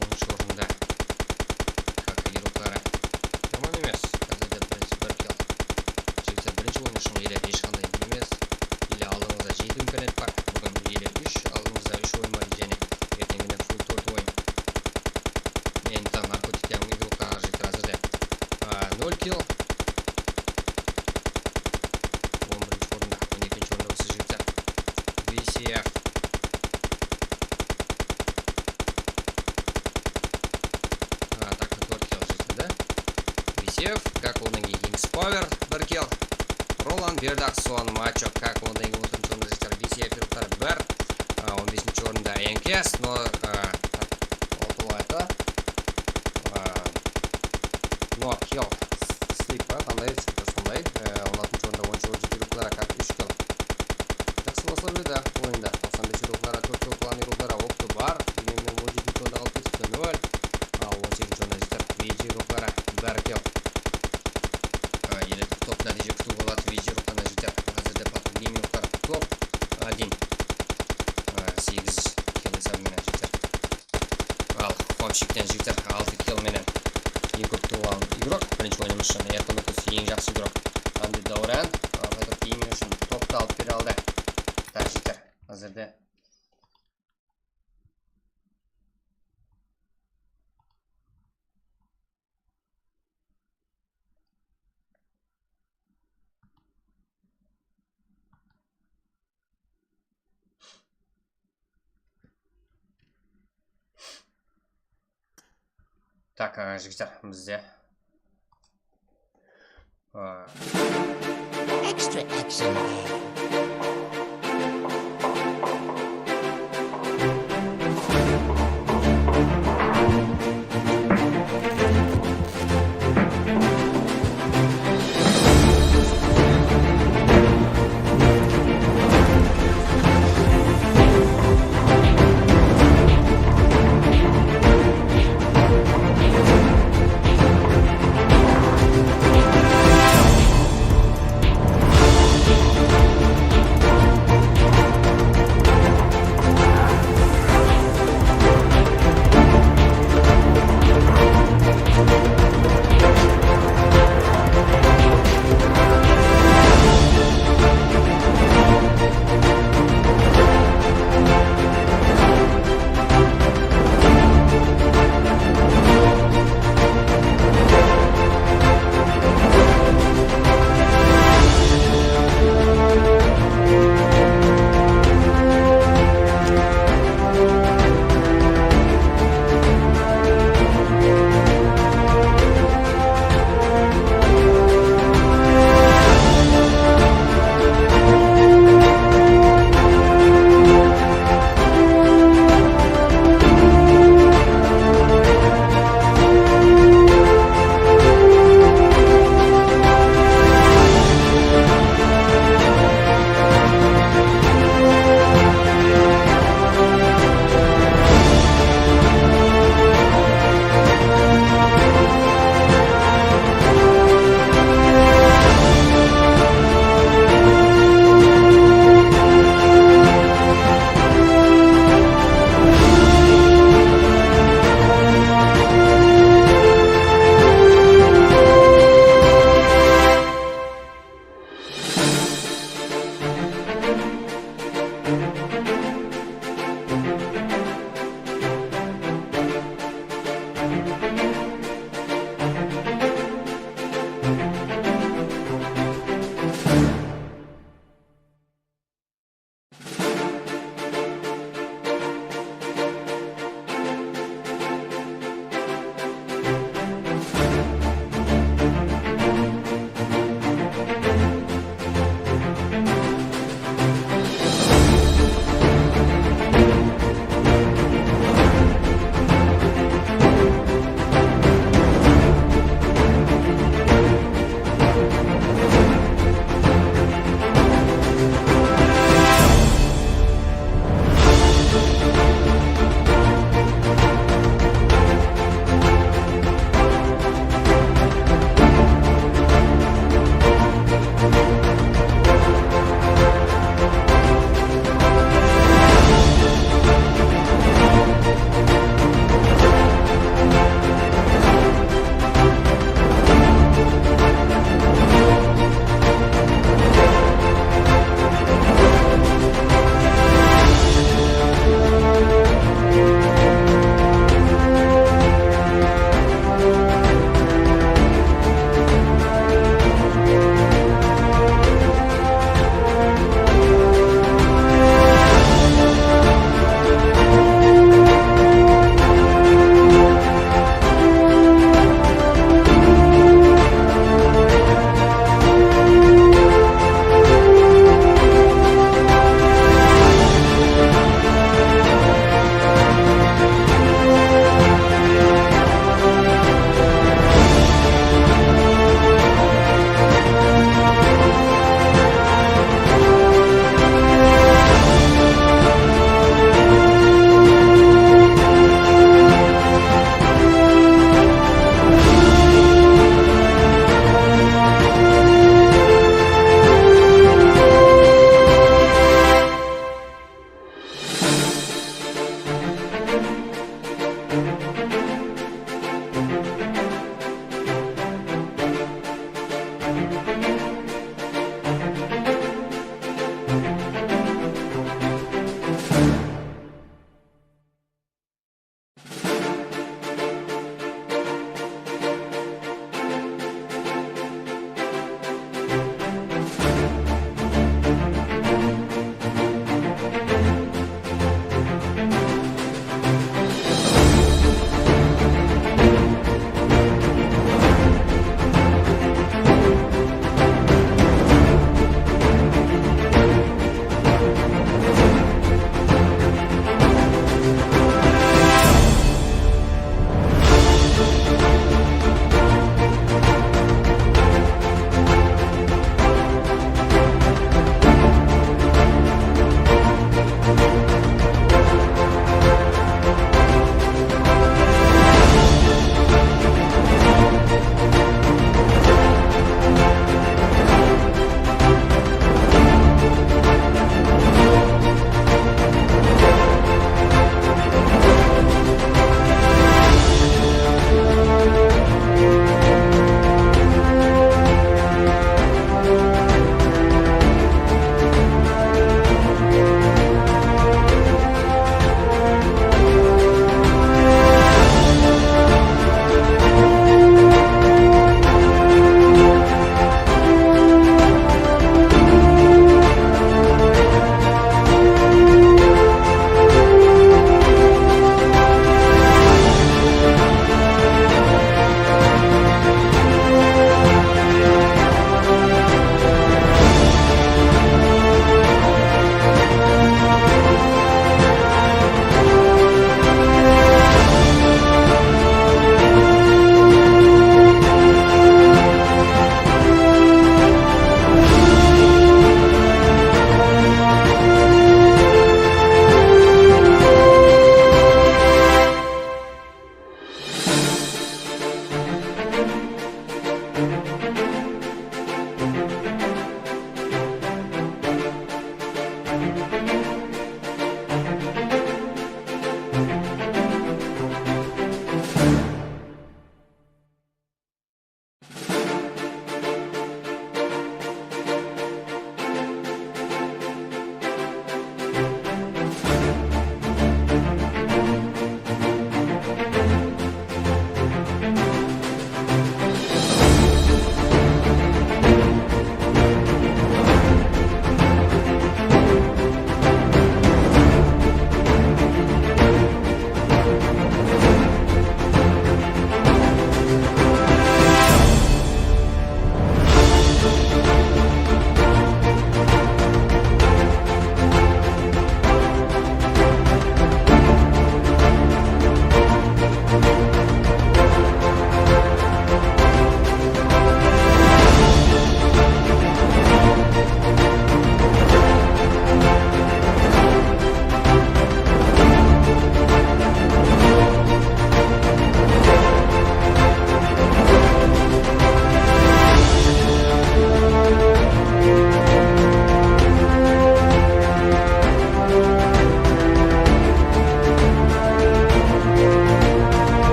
10-chi o'rinda Kakagiroqlari. Yomon emas. Hozirda birinchi 1 kill. Jigitlar birinchi o'ynashni yili hech qanday emas. Yili oldimizda 7 imkoniyat bor. Bugun yili 3, oldimizda 3 o'yin bor jani. Ertagina full 4 o'yin. Endi tam narkotik ham igroqlar jigitlar hozirda 0 kill. 11-chi o'rinda, 12-chi o'rinda bo'lsa jigitlar VCF. Так, 4 kill jigitlarda. VCF, как o'rniga Kings Power 1 kill. Roland Berdakson Macho, как o'rniga 3-chi o'rinda jigitlar VCF igroqlari 1. 15-chi o'rinda Enkes, no 6 oyda. No kill. Sleeper qanday sonday 16-chi o'rinda 10-chi igroqlari как 3 kill. Yaxshi boshlanadi o'yinda. 95 igroqlari 4 kill qilgan igroqlari opti bor. Deganmen 17-chi o'rinda 6 kill 0. 18-chi o'rinda jigitlar VG igroqlari 1 kill. Yine top natija kutib oladi VG igroqlari jigitlar. Hozirda Patrick Gaming'lar top 1. 8 kill hisobidan jigitlar. Al Homshikdan jigitlar 6 kill bilan eng ko'p turgan igroq. Birinchi o'yinimiz uchun erkin o'tsa eng yaxshi igroq. Hamdi Davran Patrick Gaming uchun topda olib bera oldi. Jigitlar hozirda Так, жігіттер, бізде Extra excellent.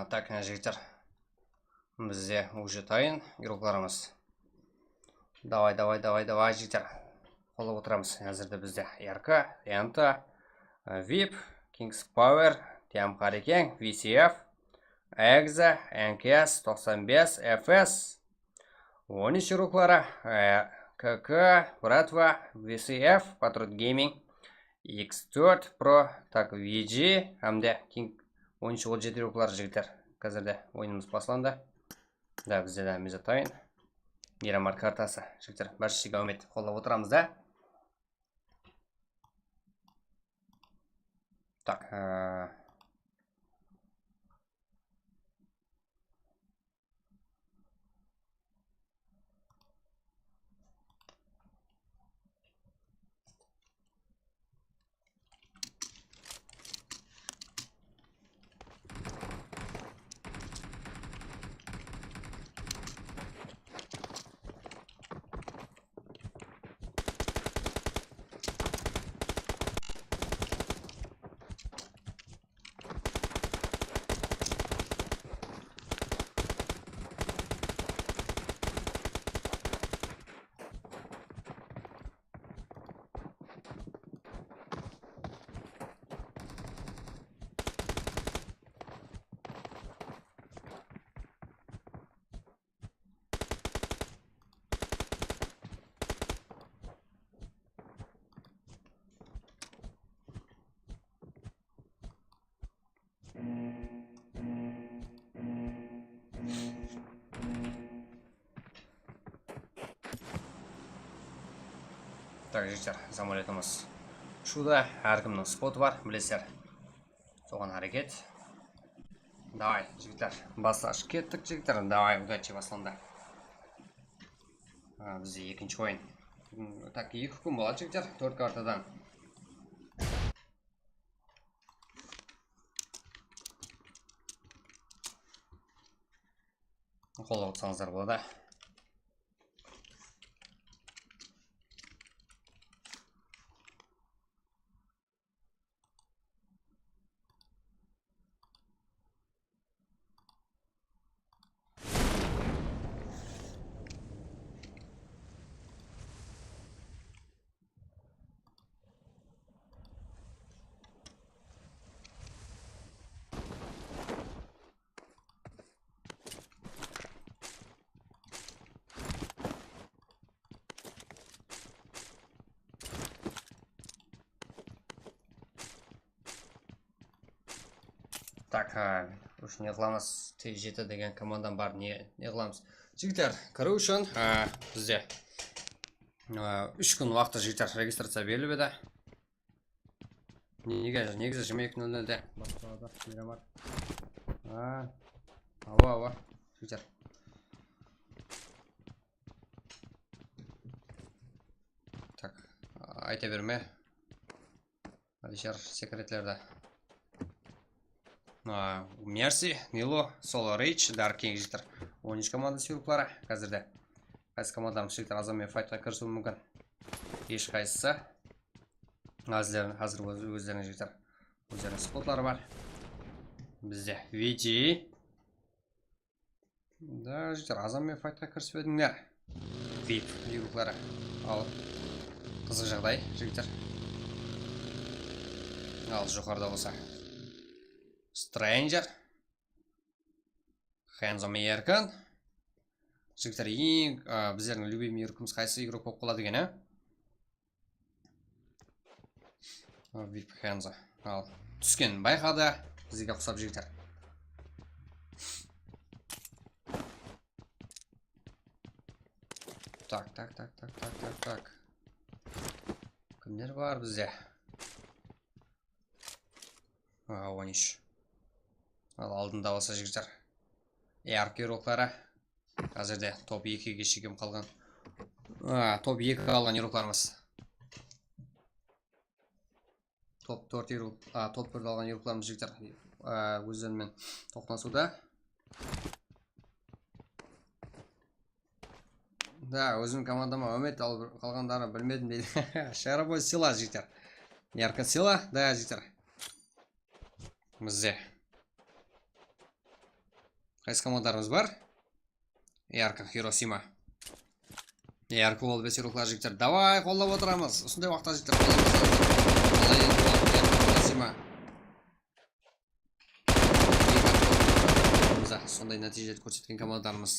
Так, жігіттер. Бізде уже дайын игрокlarımыз. Давай, жігіттер. Қолып отырамыз. Әзірде бізде РК, Энта, VIP, Kings Power, Тем Қарекең, VCF, Экза, НКС, 95, FS, 13 игроклары, КК, Братва, VCF, Patriot Gaming, X4 Pro, так, VG, әмде King 13-17 игроклары жігіттер. Қазірде ойынымыз басыланды. Да, бізде де мезатайын. Мирамар картасы. Жігіттер, баршыға үміт қолдап отырамыз да. Так, так, жігіттер, самолетіміз шуда, әркімнің споты бар, білесіздер. Соған әрекет. Давай, жігіттер, басташ кеттік, жігіттер. Давай, удачи басылында. Бізде екінші ойын. Так, 2 күн болады, жігіттер, 4 картадан. Қолдап отырсаңыздар болады. Так, уж не қыламыз. Т7 деген командан бар, не қыламыз. Жігіттер, кіру үшін бізде 3 күн уақыты жігіттер регистрация беріліп еді. Негізі 22:00-де басталады. Мирамар. Ауа, жігіттер. Так, айта берме. Алишер секретлерді. Мерси, Нило, Соло Рейч, Дарк Кинг жігіттер. 13 командасы игроклары қазірде. Қайсы командарымыз жігіттер азаммен файтқа кірісуі мүмкін. Еш қайсысы. Қазір өздерінің жігіттер. Өздерінің спотлары бар. Бізде VG. Да, жігіттер, азаммен файтқа кірісіп едіңдер. VIP игроклары. Ал қызық жағдай, жігіттер. Ал жоғарыда болса Stranger, Hands-on Erkan. Жігіттер, ең біздердің любимый игрокымыз қайсы игрок болып қалады екен, VIP Hands-on. Ал түскен байқады, бізге ұқсап жігіттер. Так. Кімдер бар бізде? 13. Ал алдында болса жігіттер. Арк игроклары. Қазірде топ 2-ге шегем қалған. Топ 2 қалған игрокларымыз. Топ 4 алған игрокларымыз жігіттер. Өздерімен тоқтасуда. Да, өзім командама үміт алып қалғандары білмедім дейді. Шарабой сила жігіттер. Ярко сила, да жігіттер. Бізде Qaysi komandalarimiz bor? Yarka Hiroshima. Yarka bo'lib besiruklar jigitlar. Davay, qo'llab o'tiramiz. Shunday vaqtda jigitlar Hiroshima. Sonday natija ko'rsatgan komandalarimiz.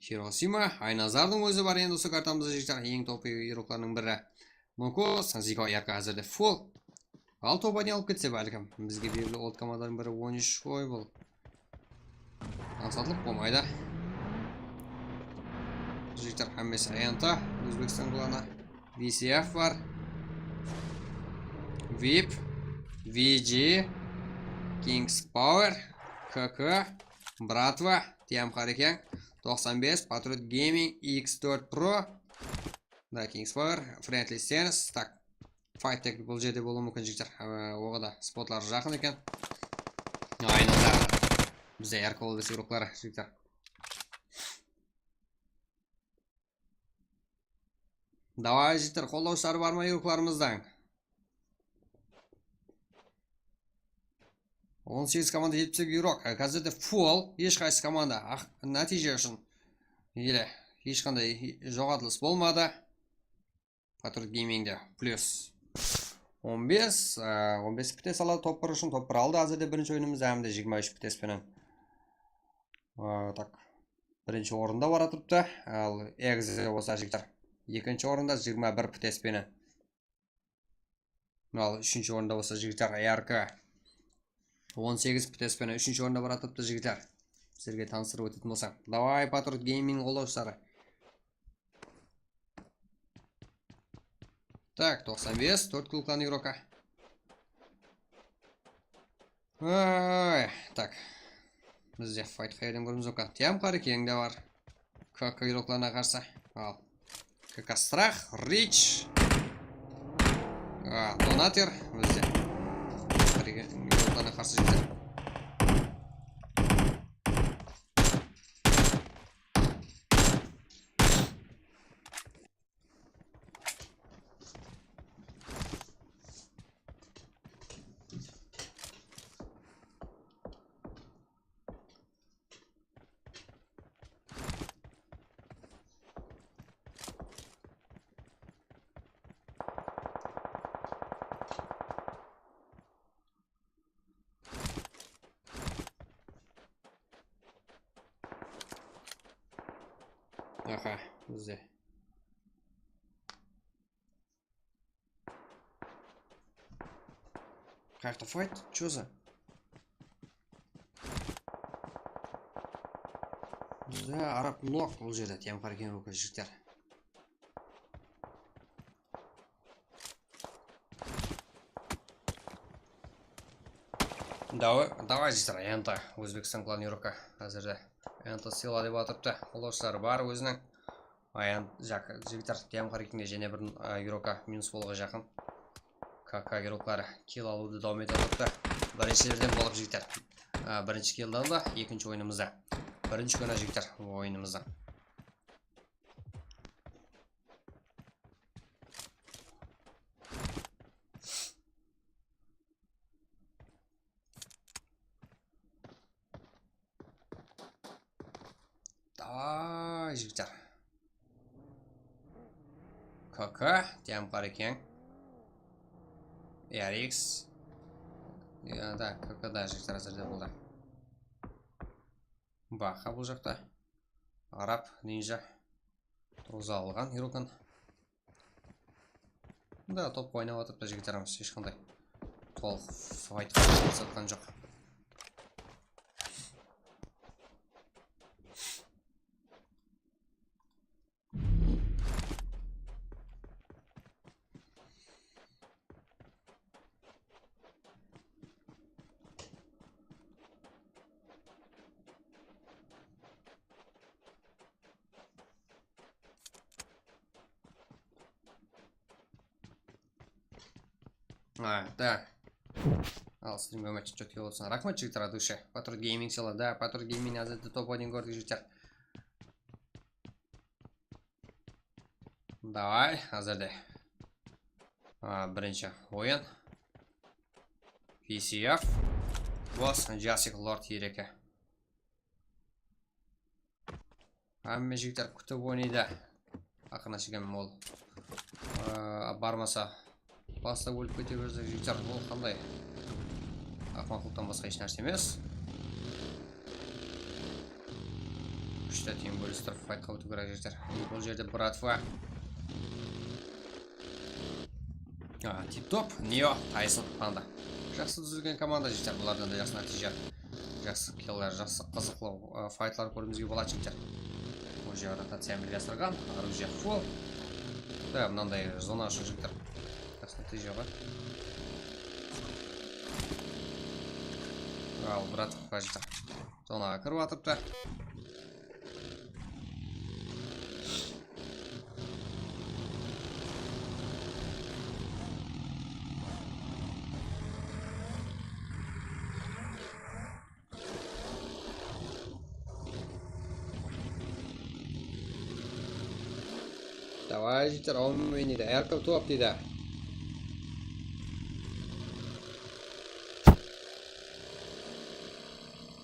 Hiroshima, Aynazarning o'zi bor endi o'sha kartamizda jigitlar eng to'piy yo'qlarning biri. Nuko, Sanziko Yarka hozirda full. Al to'pani olib ketsa balkim bizga berilgan old komandaning biri 13 qo'y bo'l. Ansatliq bo'lmaydi. Jigitlar hammasi ayonta O'zbekiston qilana. VCF var. VIP, VG, Kings Power, KK, Bratva, TM Hariken, 95, Patriot Gaming, X4 Pro, da Kings Power, Friendly Sense, tak. Fight Tech bu yerda bo'lishi mumkin jigitlar. O'g'ida spotlar yaqin ekan. Aynan bizda yarqa bo'ldi guruhlari jigitlar. Davay jigitlar, qo'llovchilar bormi guruhlarimizdan? 18 komanda 78 yurok. Hozirda full hech qaysi komanda natija uchun hech qanday jo'g'atilish bo'lmadi. Patriot Gamingda plus 15 pites aladi top 1 uchun top 1 aldi. Hozirda birinchi o'yinimizda hamda 23 pites bilan. Tak. Birinchi o'rinda bor turibdi. Al Exe bo'lsa jigitlar. Ikkinchi o'rinda 21 pites bilan. Al uchinchi o'rinda bo'lsa jigitlar Yarka 18 pites bilan 3-chi o'rinda bor turibdi jigitlar. Sizlarga tanishtirib o'tib bo'lsam. Davay Patriot Gaming qo'llovchilari. Так, 95, 4 klublarning yuroqqa. Tak. Bizga fight qayerdan ko'ramiz ekan? Tiam qari kengda bor. KK yuroqlarga qarshi. Al. KK Strach, Rich. Donater bizga. Yuroqlarga qarshi jigitlar. Aha, bizde. Карта файт? Чё за? Да, араб нок бұл жерде тем қаркен өкіл жігіттер. Давай жігіттер, аянта Өзбекстан клан юроқа әзірде. Аянта сила деп атыпты. Қолошылары бар өзінің. Аянт жігіттер тем қарекенде және бір юроқа минус болуға жақын. КК юроқлары кил алуды дауым ете атыпты. Біріншілерден болып жігіттер. Бірінші килдан да екінші ойынымызда. Бірінші күні жігіттер ойынымызда. Давай жігіттер. КК, тем қарекен. RX. Да, КК-да жігіттер әзірде болды. Бақа бұл жақта. Араб, нинжа. Тұрғыза алған, ерокан. Да, топ ойнап атыпты жігіттеріміз. Ешқандай толық файт сатқан жоқ. Да. Ал стримге матч четкий болсын. Рахмат жігіттер от души. Patriot Gaming села. Да, Patriot Gaming әзірді топ-1 көрдік жігіттер. Давай, әзірде. Бірінші ойын. PCF бос жасик лорд ереке. Әмме жігіттер күтіп ойнайды. Ақына шеген мол. Бармаса баста өліп кете берсе жігіттер, ол қандай ақмақлықтан басқа еш нәрсе емес. Күшті тең бөлістіріп файтқа өту керек жігіттер. Бұл жерде братва. Тип-топ, Нео, Тайсон, Панда. Жақсы түзілген команда жігіттер. Бұлардан да жақсы нәтиже. Жақсы киллер, жақсы қызықлы файтлар көрімізге болады жігіттер. Бұл жерде ротация милиясырған, оружие фул. Да, мынандай зона үшін жігіттер. Жақсы нәтиже бар. Ал братва жігіттер. Зонаға кіріп атыпты. Давай, жігіттер, ауымен ойнайды. Әркім туап дейді.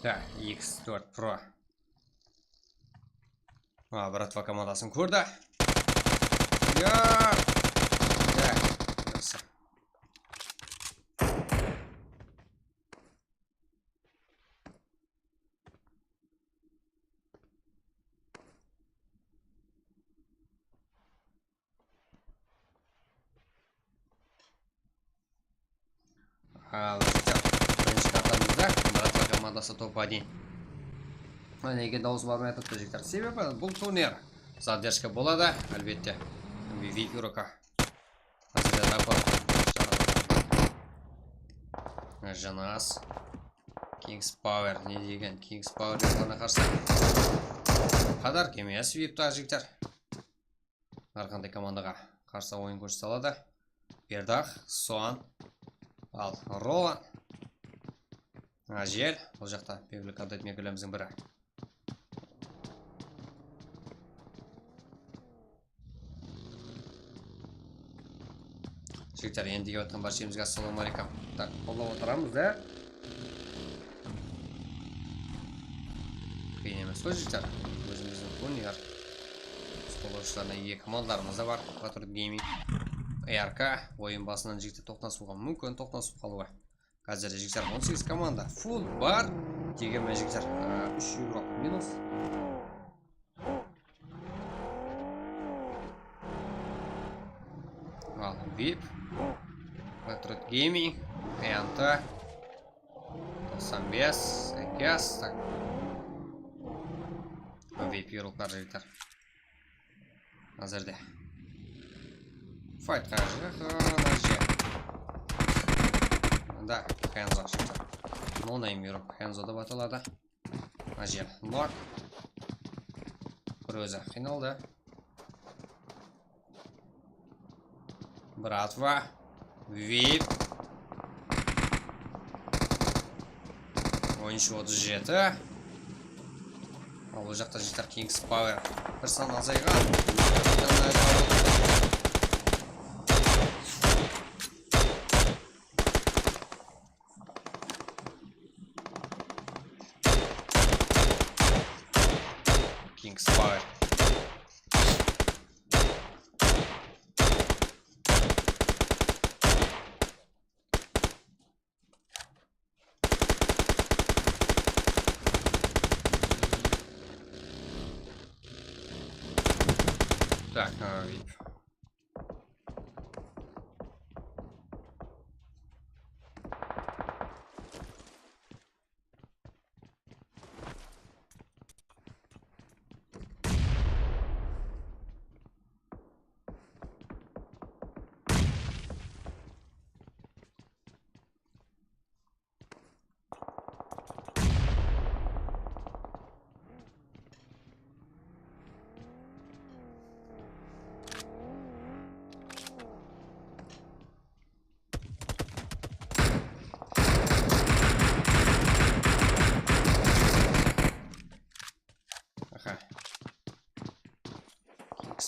Да, X4 Pro. Братва командасын көрді. Да, жақсы. Бірінші картамызда братва командасы топ-1. Неге дауыс бармай атыпты жігіттер? Себебі бұл турнир задержка болады, әлбетте. VIP урока. Жанас. Kings Power. Не деген? Kings Power деуіне қарсы. Қадар кемес VIP-та жігіттер. Арқандай командаға қарсы ойын көрсеталады. Бердақ, Суан. Ал Ролан. Жел. Бұл жақта белгілі кандидат мекелеміздің бірі. Жігіттер, ендіге өткен баршамызға ассаламу алейкум. Так, қолдап отырамыз, да? Қиын емес қой, жігіттер. Өзіміздің турнир. Қолдаушыларына екі командаларымыз да бар. Патруль гейминг. РК ойын басынан жігіттер тоқтасуға мүмкін, тоқтасып қалуға. Қазірде жігіттер 18 команда. Фул бар. Дегенмен жігіттер 3 евро минус. Ал VIP. Патруль гейминг. КНТ. 95. ЭКС. VIP ерулықтар жігіттер. Қазірде. Файт қажы. Да, Хензо жігіттер. Нонайм еріп Хензо да батылады. Ажел лок. Бір өзі қиналды. Братва. VIP. Ойыншы 37. Ал бұл жақта жігіттер Kings Power. Бір сан азайған. Kings Power. Так, VIP.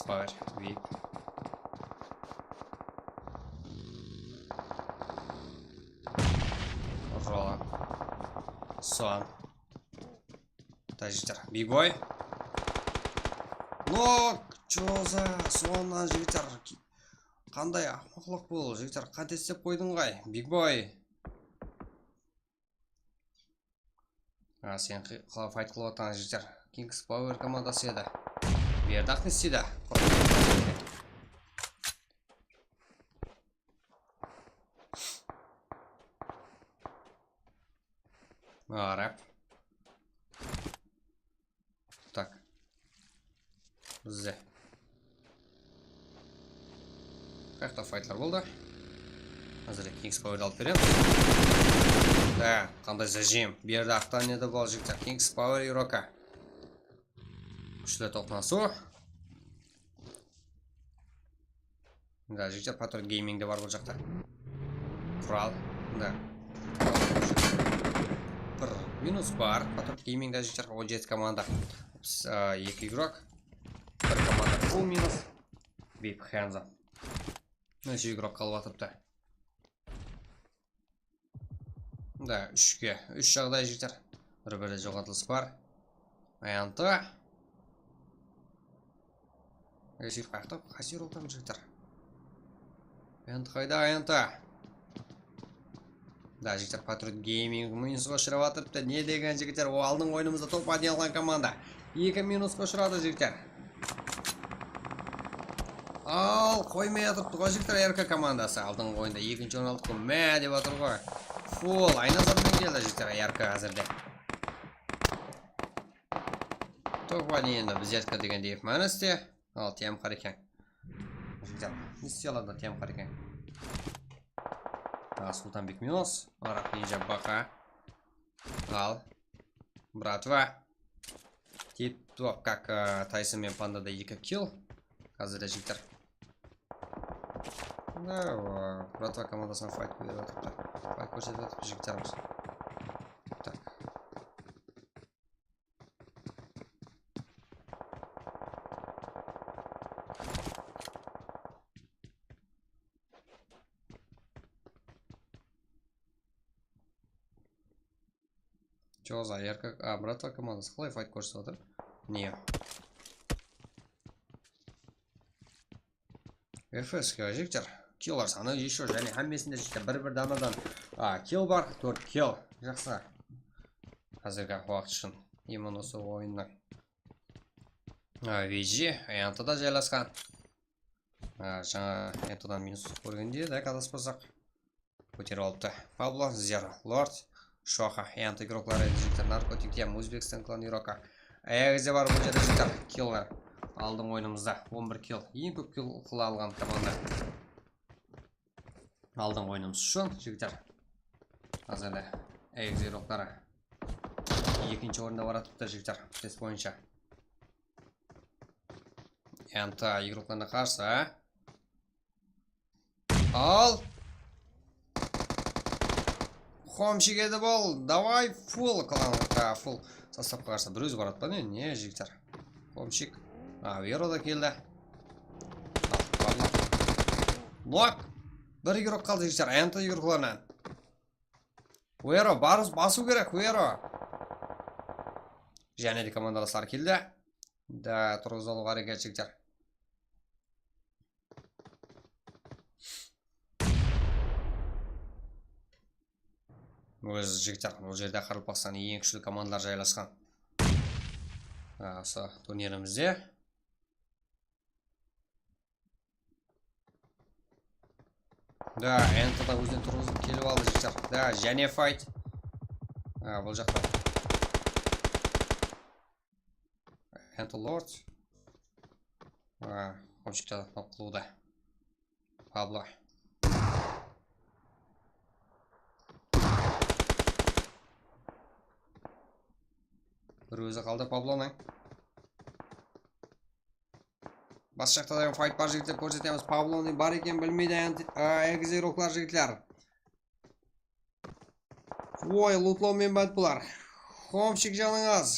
Power, VIP. Son. Жігіттер, бигбой. Нок, чоза, соннан жігіттер. Қандай ақмақлық бұл, жігіттер, қант істеп қойдың ғай, бигбой. Сен файт қылып отқан жігіттер. Kings Power командасы еді. Бердақ не істейді? Рэп. Так. Бізде. Қайықта файтлар болды. Қазір Kings Power алып берем. Да, қандай зажим. Бердақтан еді бұл жігіттер. Kings Power Ирока. Күшті тоқнасу. Да, жігіттер Patriot Gaming де бар бұл жақта. Құрал. Да. Бір минус бар. Patriot Gaming де жігіттер 17 команда. 2 игрок. Бір команда full минус. Бейп Хэнза. 3 игрок қалып атыпты. Да, 3-ке. 3 жағдай жігіттер. Бір-бірі жоғатылыс бар. Аянты. Эсир қаяқта қасир олтам жігіттер. Аянты қайда, аянты. Да, жігіттер Patriot Gaming минусқа ұшырап атыпты. Не деген жігіттер? О, алдың ойынымызда топ-1 алған команда. 2 минусқа ұшырады жігіттер. Ал, қоймай атыпты ғой жігіттер РК командасы. Алдың ойында 2-ші орын алдық қой. Мә деп атыр ғой. Фул, айназармен келді жігіттер РК әзірде. Топ-1 енді біз жеткі деген дейіп мәністе. Ал, тем қарекен. Жігіттер, не істей алады тем қарекен? Султанбек минус. Арап Нинджа бақа. Ал. Братва. Тип-топ, как Тайсон мен Пандада 2 килл. Қазірде жігіттер. Да, братва командасына файт көріп атыпты. Файт көрсетіп атыпты жігіттеріміз. Так. Чё за ярко? Братва командасы қалай файт көрсетіп отыр? Не. ФС-ке жігіттер. Киллар саны еще және әммесінде жігіттер бір-бір данадан килл бар, 4 килл. Жақсы. Қазіргі уақыт үшін именно осы ойыннан. VG Аянтыда жайласқан. Жаңа Аянтыдан минус көргенде да қадаспасақ. Көтеріп алыпты. Пабло, Зер, Лорд, Шоха, Аянты игроклары жігіттер. Наркотиктем, Өзбекстан клан игрока. Аяғызде бар бұл жерде жігіттер. Киллар. Алдың ойынымызда 11 килл. Ең көп килл қыла алған команда. Алдың ойынымыз үшін жігіттер. Қазірде аяғыз игроклары 2-ші орында баратыпты жігіттер. Тест бойынша. Аянты игрокларына қарсы. Ал. Хомшик еді бол. Давай фул қылаңызға. Фул составқа қарсы бір өзі барат па не? Не жігіттер. Хомшик. Веро да келді. Лок. Бір игрок қалды жігіттер. Аянты игрокларынан. Веро, басу керек, Веро. Және де командаластар келді. Да, тұрғыз олу қарекет жігіттер. Өз жігіттер, ол жерде Қарылпақстан ең күшті командалар жайласқан. Осы турнирімізде. Да, Энтода өзінен тұрғызып келіп алды жігіттер. Да, және файт. Бұл жақта. Энто Лорд. Хомшикта қылуда. Пабло. Бір өзі қалды Паблоның. Бас жақтадан файт бар жігіттер көрсетеміз. Паблоның бар екен білмейді аяғыз игроклар жігіттер. Ой, лутлаумен бәт бұлар. Хомшик жаныңыз.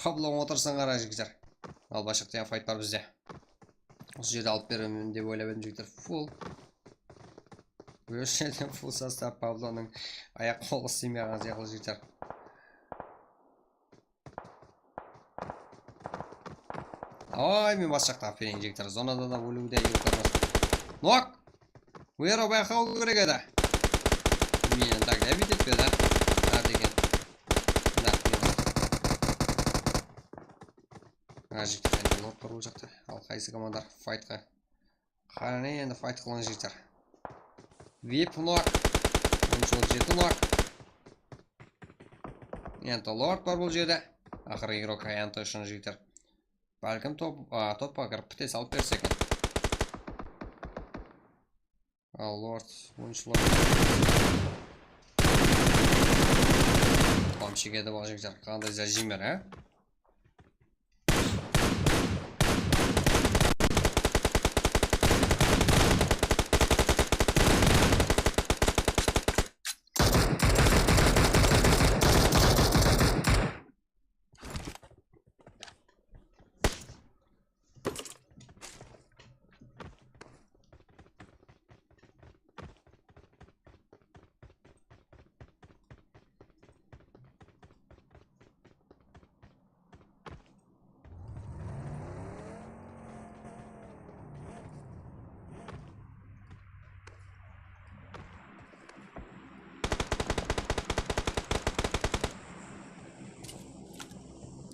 Паблоң отырсын қара жігіттер. Ал бас жақтадан файт бар бізде. Осы жерде алып беремін деп ойлап едім жігіттер. Фул. Өз жерден фул состав Паблоның аяқ қолы істемей қалған сияқты жігіттер. Ой, мен бас жақта аперейін жігіттер. Зонада да өлуде юртармыз. Нок! Уйра байқау керек еді. Мен так да бит етпеді. Да деген. Да, жігіттер енді лорд бар бұл жақта. Ал қайсы командар файтқа. Қараны енді файт қылған жігіттер. Вип нок. 17 нок. Енді лорд бар бұл жерде. Ақырғы игрок аянты үшін жігіттер. Бәлкім топқа кіріп біте салып берсек. Ал лорд, ойыншы лорд. Бам шегеді бұл жігіттер. Қандай зажимер, ә?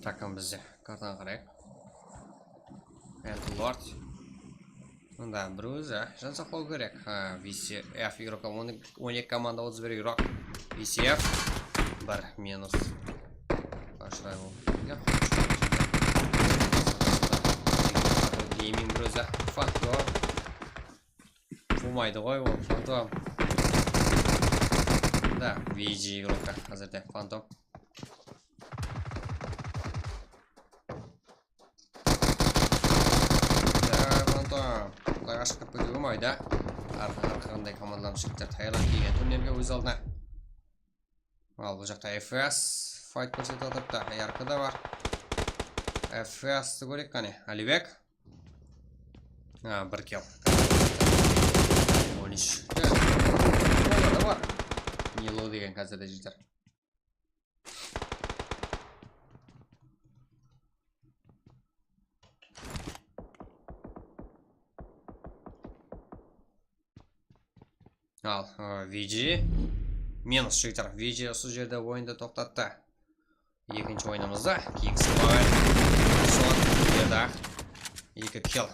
Такам бізде картаны қарайық. Енді лорд. Онда бір өзі жан сақлау керек. VCF игрока 12 команда 31 игрок. VCF 1 минус. Қашырай бұл. Гейминг бір өзі. Фантом. Болмайды ғой ол. Фантом. Да, VG игрока қазірде Фантом. Ашық кіріп кетуге болмайды. Арқандай командалар жігіттер Таиланд деген турнирге өз алдына. Ал бұл жақта FS файт көрсетіп отырыпты. АРК да бар. FS-ті көрейік қане. Алибек. Бір кел. 13. Олар да бар. Нило деген қазірде жігіттер. Ал, VG минус жігіттер. VG осы жерде ойынды тоқтатты. Екінші ойынымызда Kingsfire сон еді. 2 килл.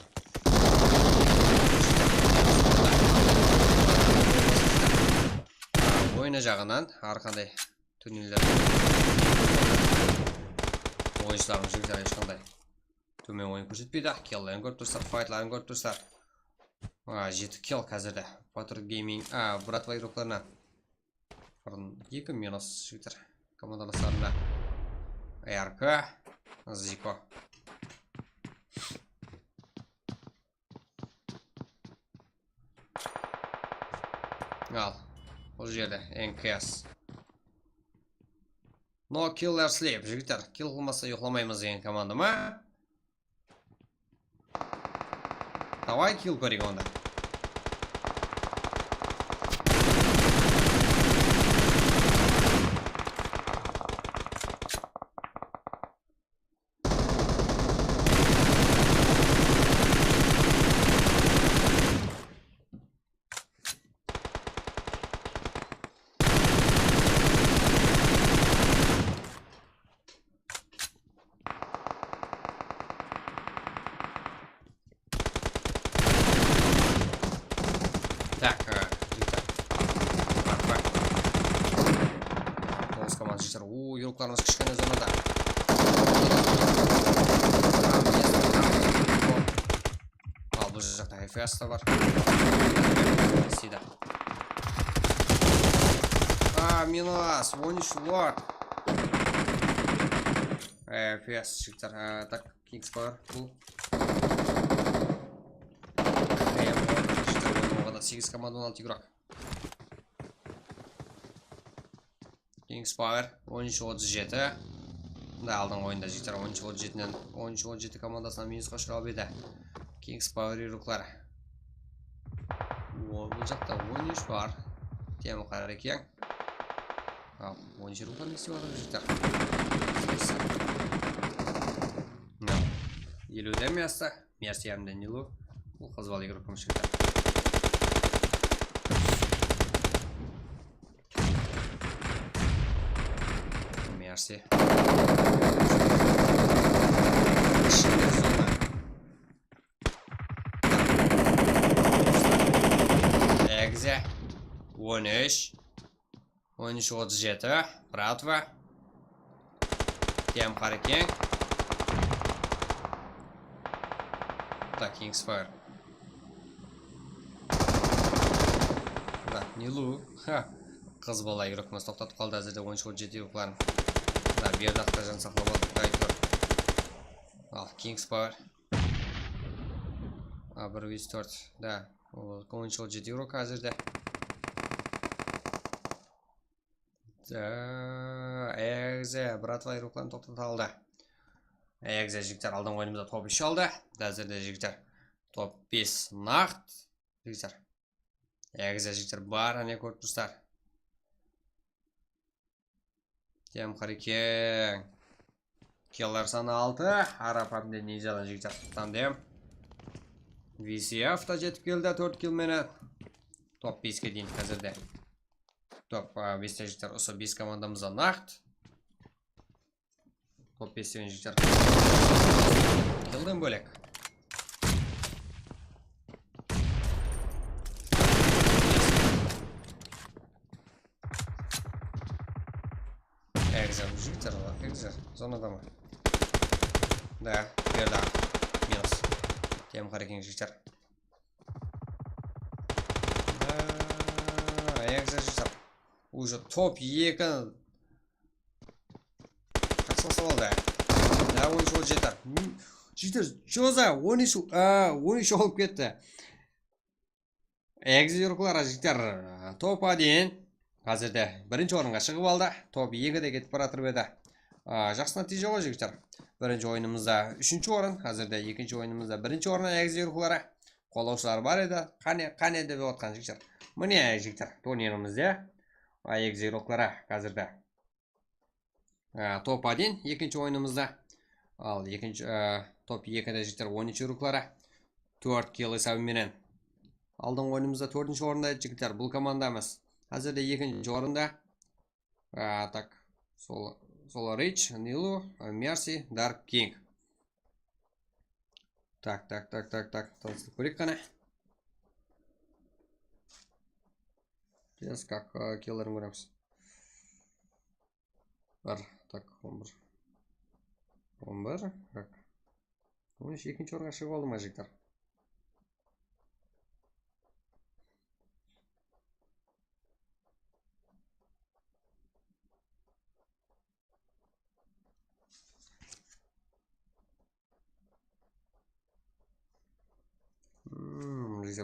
Ойыны жағынан арқандай турнирлер ойыншылардың жігіттер ешқандай төмен ойын көрсетпейді. Киллларын көріп тұрсыздар, файтларын көріп тұрсыздар. 7 килл қазірде. Патруль гейминг, братва игрокларына 2 минус жігіттер командаластарында. АРК, Зико. Ал, бұл жерде НКС. No killer sleep жігіттер. Килл қылмаса ұйықламаймыз деген команда ма? Давай килл көрейік онда. Так, команда жігіттер. Еурокларымыз кішкене зонада. Ал бұл жақта FS-та бар. Сида. Минус, 13 лорд. FS жігіттер. Так, Kingsfire бұл. 8 команда 16 игрок. Kingsfire 13-37. Да, алдың ойында жігіттер 13-37-нен 13-37 командасына минусқа ұшырап еді. Kingsfire игроклар. Бұл жақта 13 бар. Темі қарар екен. Ал, 13 игроклар не істеп жатыр жігіттер. елуде место. Мерси hamda Nilu. Бұл қыз бала игрок жігіттер. Мерси. Экзе. 13. 13-37. Братва. Тем Харикин. Так, Kingsfire. Так, Нилу. Қыз бала игрокымыз тоқтатып қалды әзірде 13-37 ұқларын. Да, бердақта жан сақлап отыр. Ал, Kingsfire. 1-4. Да, 13-37 ұқлы әзірде. Экзе, братва игрокларын тоқтатып алды. Экзе жігіттер алдың ойынымызда топ 3 алды. Әзірде жігіттер топ 5 нақты. Жігіттер. Экзе жігіттер бар, әне көріп тұрсыздар. Тем Харикин. Келлар саны 6. Арап hamda Нижадан жігіттер тандем. VCF та жетіп келді 4 килменен. Топ 5-ке дейін қазірде. Топ 5-те жігіттер осы 5 командамызда нақты. Топ 5-тен жігіттер. Келден бөлек. Экзер жігіттер бар. Экзер. Зонада ма? Да, берді. Минус. Тем Харикин жігіттер. Экзер жігіттер. Уже топ 2 жақсыласа болды. Да, 13 жетер. Жігіттер, жоза 13 олып кетті. Экзер ұқылары жігіттер топ 1 қазірде бірінші орынға шығып алды. Топ 2-де кетіп баратыр еді. Жақсы нәтиже ғой жігіттер. Бірінші ойынымызда 3-ші орын, қазірде 2-ші ойынымызда 1-ші орын Экзер ұқылары. Қолаушылар бар еді. Қане деп отқан жігіттер. Міне жігіттер, турнирімізде Экзер ұқылары қазірде топ 1 2-ші ойынымызда. Ал топ 2-де жігіттер 13 ұқылары 4 килл есебіменен. Алдың ойынымызда 4-ші орында жігіттер. Бұл командамыз қазірде 2-ші орында. Так, Solar Rich, Нилу, Мерси, Dark King. Так. Таныстық көрек қана. Сейчас как киллерін көреміз. Бар, так, 11. 11, как? 12-ші орынға шығып алды ма жігіттер?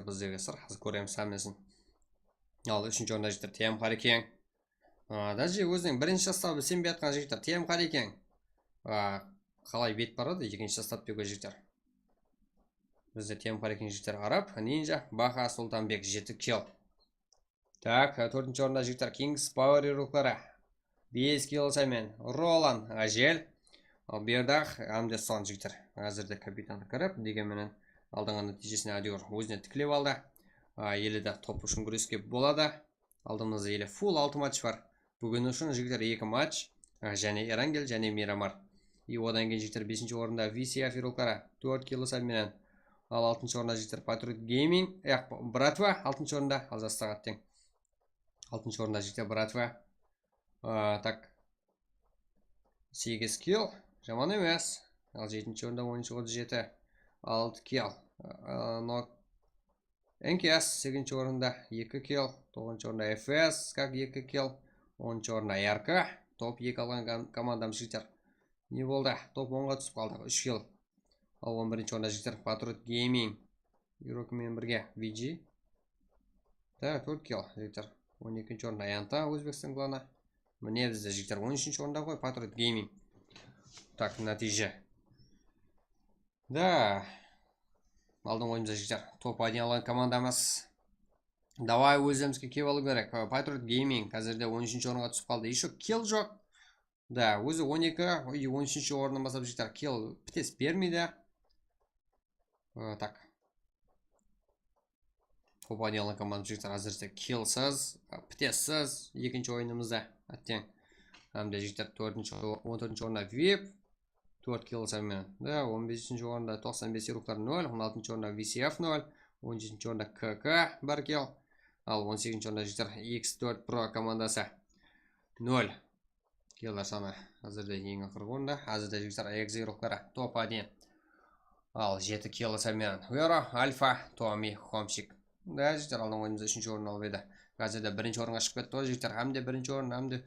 Біздегі сыр, қазір көреміз сәмесін. Ал, 3-ші орында жігіттер Тем Харикин. Даже өзінің бірінші составы сенбей атқан жігіттер Тем Харикин. Қалай бет барады 2-ші состав деуге жігіттер. Бізде Тем Харикин жігіттер Арап, Нинжа, Баха, Султанбек 7 килл. Так, 4-ші орында жігіттер Kingsfire игроклары 5 килл сәмен. Ролан, Ажел. Ал, бердақ Амдесон жігіттер. Әзірде капитаны кіріп, дегенменен алдыңғы нәтижесіне Адиор өзіне тікілеп алды. Елі де топ үшін күреске болады. Алдымызда елі фул 6 матч бар. Бүгін үшін жігіттер 2 матч. Және Эрангел, және Мирамар. Одан кейін жігіттер 5-ші орында VCF игроклары 4 килл сәменен. Ал 6-ші орында жігіттер Patriot Gaming. Братва 6-ші орында. Ал жастағат тең. 6-ші орында жігіттер Братва. Так. 8 килл. Жаман емес. Ал 7-ші орында 13-37. 6 килл. NKS 8-ші орында 2 килл. 9-ші орында FS как 2 килл. 10-ші орында RK. Топ 2 алған командам жігіттер. Не болды? Топ 10-ға түсіп қалды. 3 килл. Ал 11-ші орында жігіттер Patriot Gaming. Игрокымен бірге VG. Да, 4 килл жігіттер. 12-ші орында Янта Өзбекстан кланы. Міне бізде жігіттер 13-ші орында ғой Patriot Gaming. Так, нәтиже. Да. Алдың ойымызда жігіттер. Топ 1 алған командамыз. Давай өзімізге кеп алу керек. Patriot Gaming қазірде 13-ші орынға түсіп қалды. Еще килл жоқ. Да, өзі 12 и 13-ші орыннан бастап жігіттер килл бітес бермейді. Так. Попадияны команда жігіттер әзірсе киллсыз, птессіз екінші ойынымызда әттең. Әмді жігіттер 14-ші орында VIP 4 киллсымен. 15-ші орында 95 ируқтар 0, 16-ші орында VCF 0, 17-ші орында КК 1 килл. Ал 18-ші орында жігіттер X4 Pro командасы 0 киллар саны әзірде ең ақырғы орында. Әзірде жігіттер AX ируқтары топ 1. Ал 7 киллсымен Вера, Альфа, Томи, Хомшик. Жігіттер алдың ойымызда 3-ші орын алып еді. Қазірде 1-ші орынға шығып кетті ғой жігіттер. Әмде 1-ші орын, әмде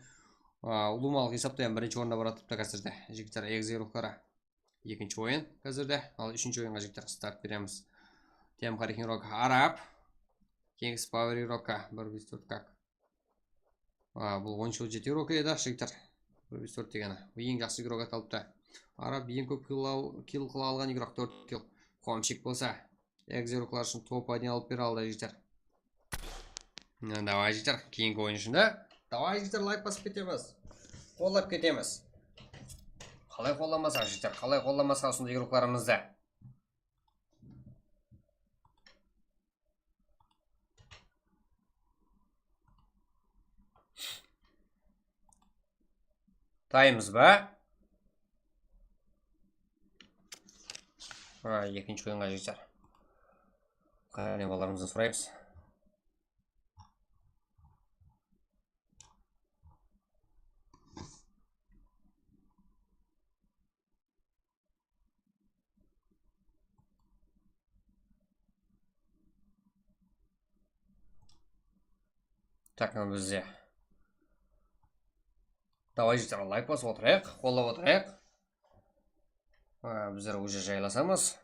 ұлымалық есаптайын 1-ші орында баратыпты қазірде. Жігіттер AX ируқтары 2-ші ойын қазірде. Ал 3-ші ойынға жігіттер старт береміз. Тем Харихин Рок Араб, Kings Power Рокка 1-4 как. Бұл 10-7 Рокка еді жігіттер. 1-4 дегені. Ең жақсы игрок аталыпты. Араб ең көп килл қыла алған игрок 4 килл. Хомшик болса Экзеруклар үшін топ 1 алып бері алды жігіттер. Давай жігіттер, кейінгі ойын үшін да. Давай жігіттер, лайк басып кетеміз. Қолдап кетеміз. Қалай қолдамаса жігіттер, қалай қолдамаса осындай игрокларымызды. Таймыз ба? Екінші ойынға жігіттер. Қане баларымызды сұраймыз. Так, бізде. Давай жігіттер, лайк басып отырайық, қолдап отырайық. Біздер уже жайласамыз.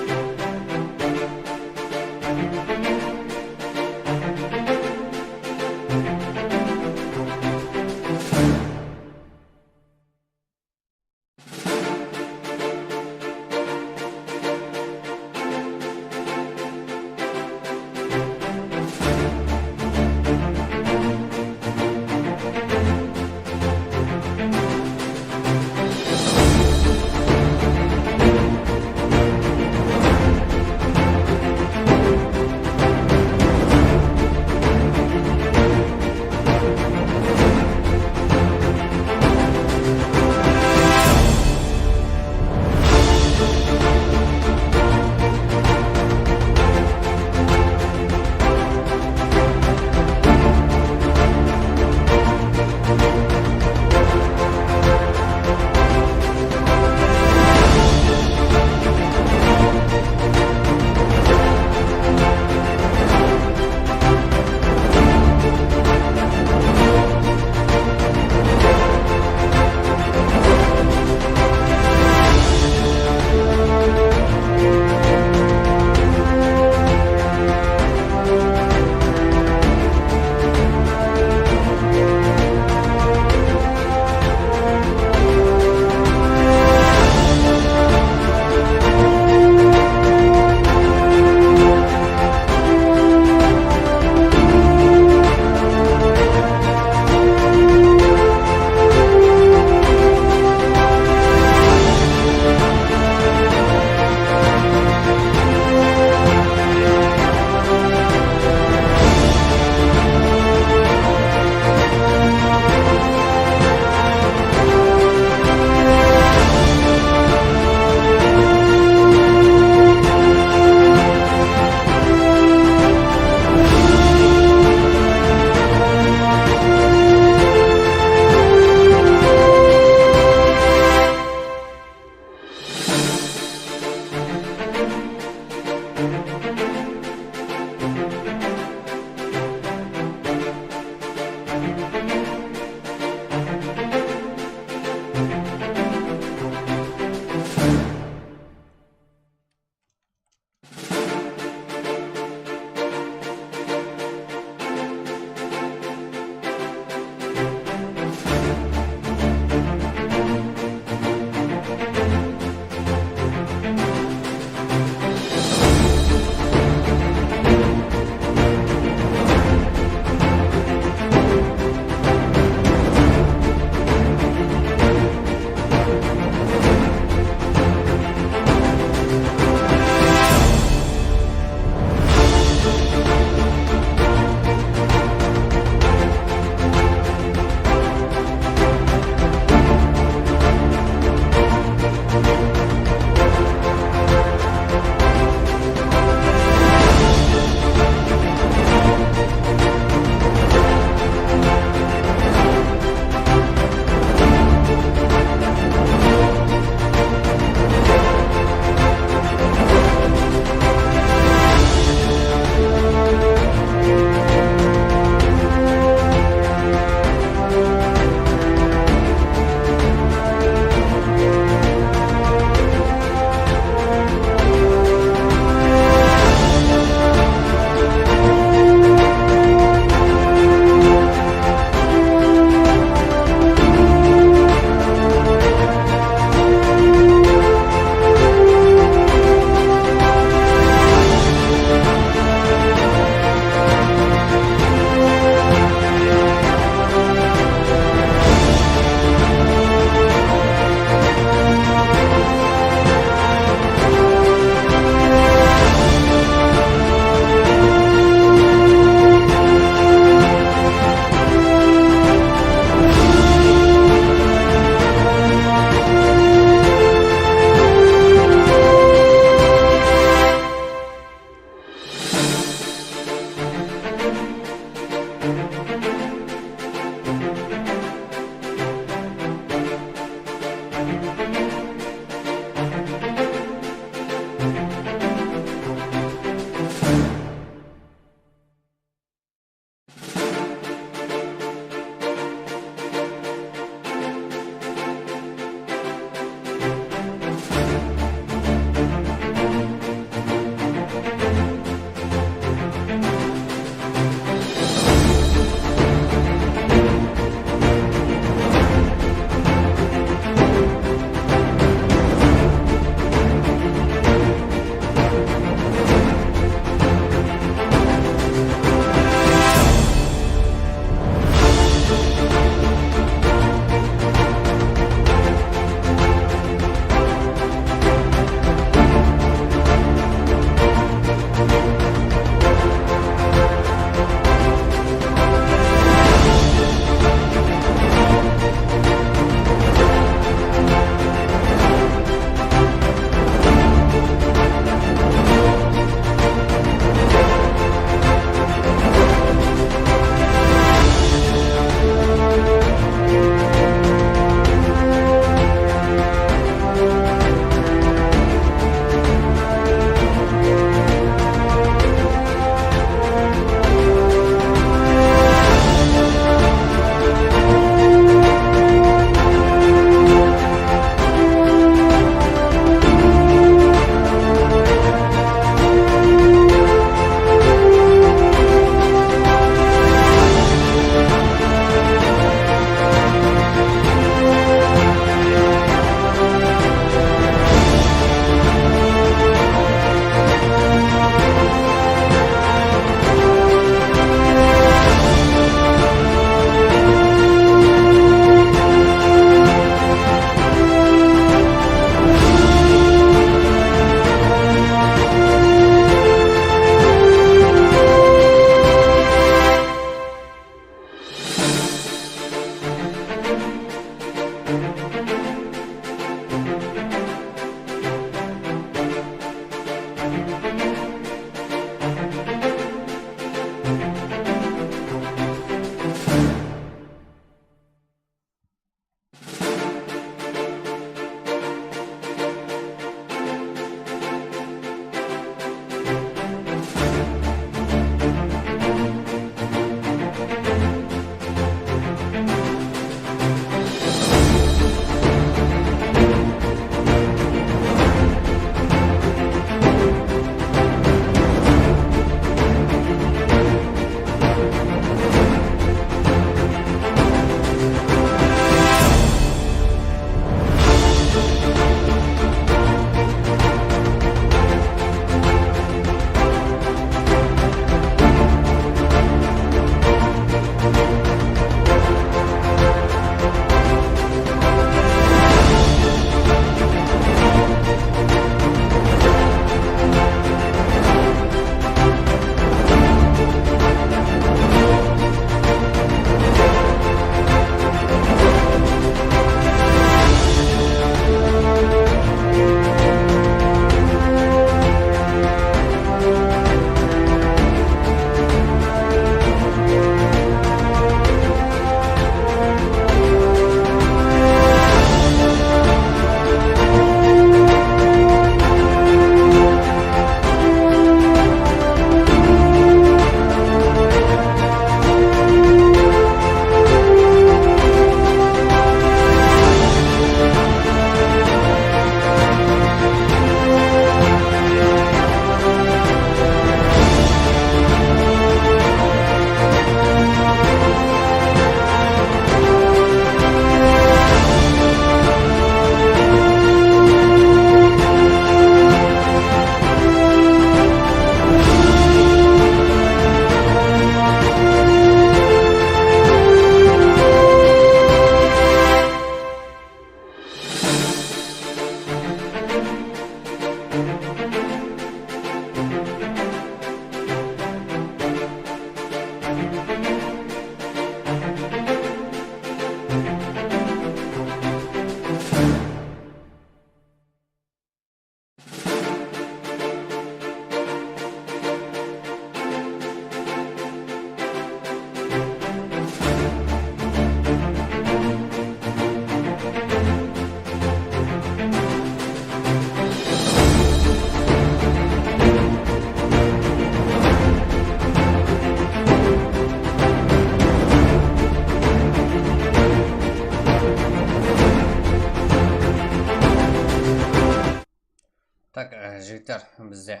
Так, жігіттер, бізде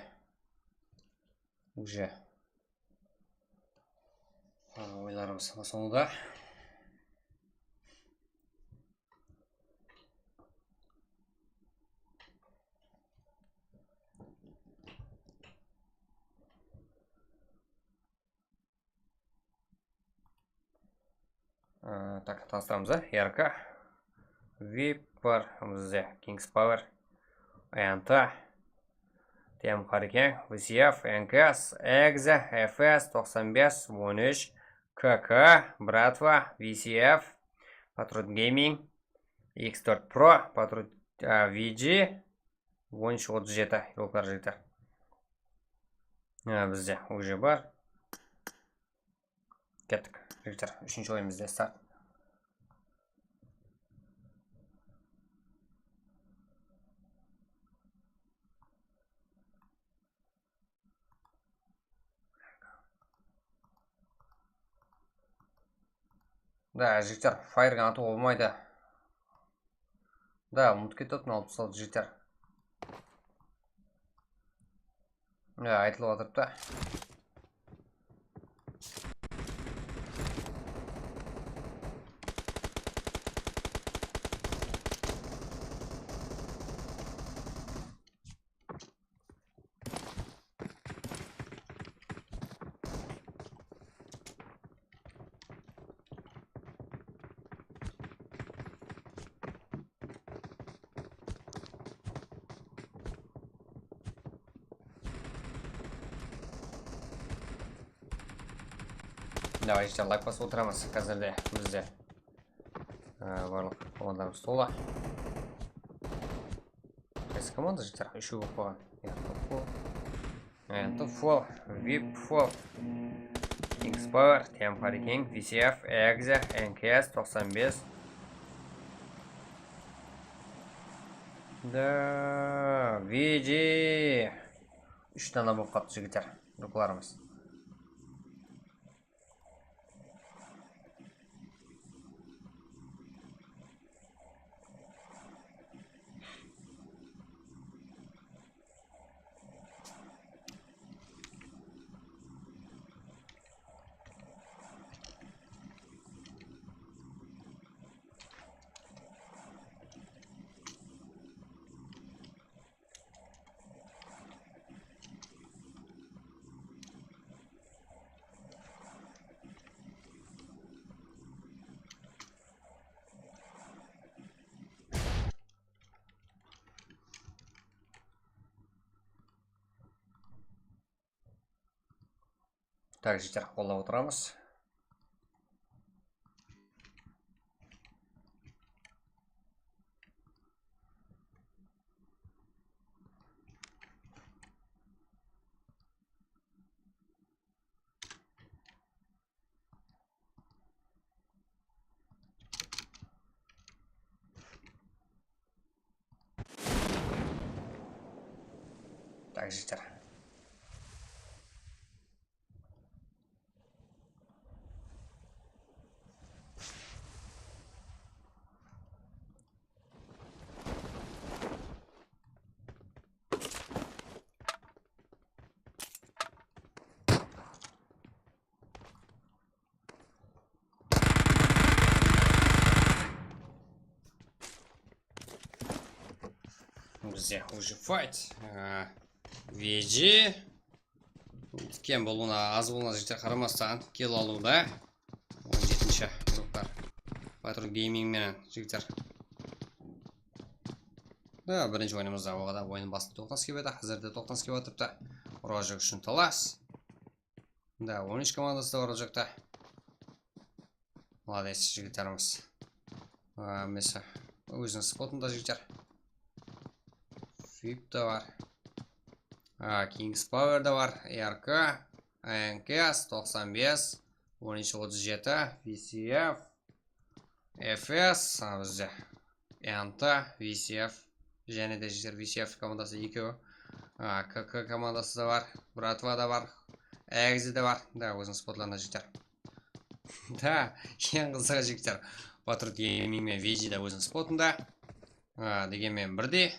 уже ойларымыз соңында. Так, таныстырамыз, ярка. Випар, бізде Kings Power, Anta, Тем Харикен, VCF, НКС, Экза, ФС, 95, 13, КК, Братва, VCF, Патрут Гейминг, X4 Pro, Патрут VG, 13-37 yollar жігіттер. Бізде уже бар. Кеттік, жігіттер, үшінші ойын бізде старт. Да, жігіттер, файрға ату болмайды. Да, ұмытып кететін алып тасталды жігіттер. Да, айтылып отырып та. Давай жігіттер, лайк басып отырамыз. Қазірде бізде барлық командарымыз тола. Қайсы команда жігіттер? Үшеу болып қойған. Антофол, Випфол, Kings Power, Тем Харикен, VCF, Экза, НКС, 95. Да, VG. 3 дана болып қалды жігіттер. Группаларымыз. Так, жігіттер, қолдап отырамыз. Так, жігіттер. Бізде уже файт. VG. Кем болуына, аз болуына жігіттер қарамастан кел алуда. 17-ші жоқтар. Патрут Гейминг менен жігіттер. Да, бірінші ойынымызда оғада ойын басында 90 кебеді. Қазірде 90 кебеді тіпті. Ұражық үшін талас. Да, 13 командасы да бар жақта. Молодец жігіттеріміз. Месі өзінің спотында жігіттер. Фип да бар. Kings Power да бар. РК, НКС, 95, 13-37, VCF, ФС, бізде Anta, VCF, және де жігіттер VCF командасы екеуі. КК командасы да бар. Братва да бар. Экзи да бар. Да, өзінің спотларында жігіттер. Да, ең қызығы жігіттер. Патрут Гейминг мен VG да өзінің спотында. Дегенмен бірде.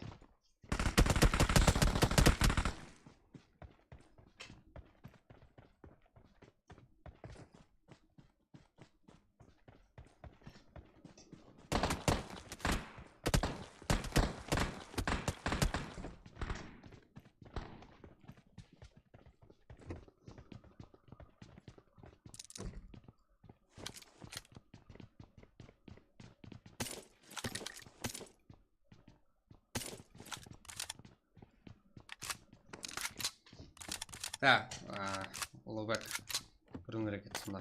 Так, Ұлыбек кіруің керек еді сонда.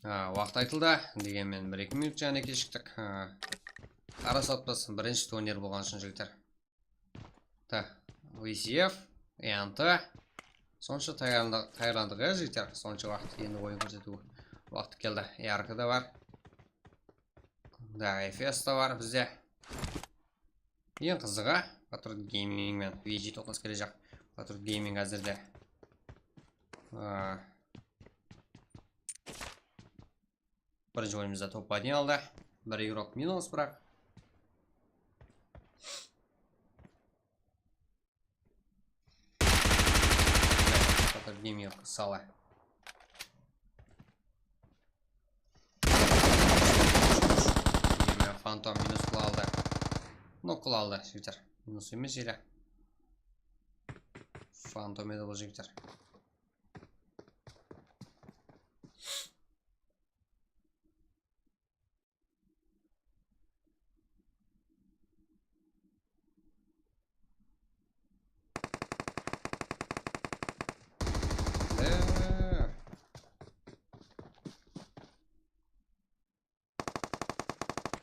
Уақыт айтылды, дегенмен 1-2 минут және кешіктік. Қарасатпасын бірінші турнир болған үшін жігіттер. Так, VCF, ENT. Сонша тайрандық жігіттер. Сонша уақыт енді ойын көрсету уақыты келді. ERK да бар. Да, FS та бар бізде. Ең қызыға Patriot Gaming мен VG тоқыныз келе жақ. Patriot Gaming әзірде. Бірінші ойынымызда топ-1 алды. 1 игрок минус бірақ. Patriot Gaming салы. Фантом минус қылалды. Ну, қылалды, жігіттер. Минус емес елі. Фантом еді бұл жігіттер.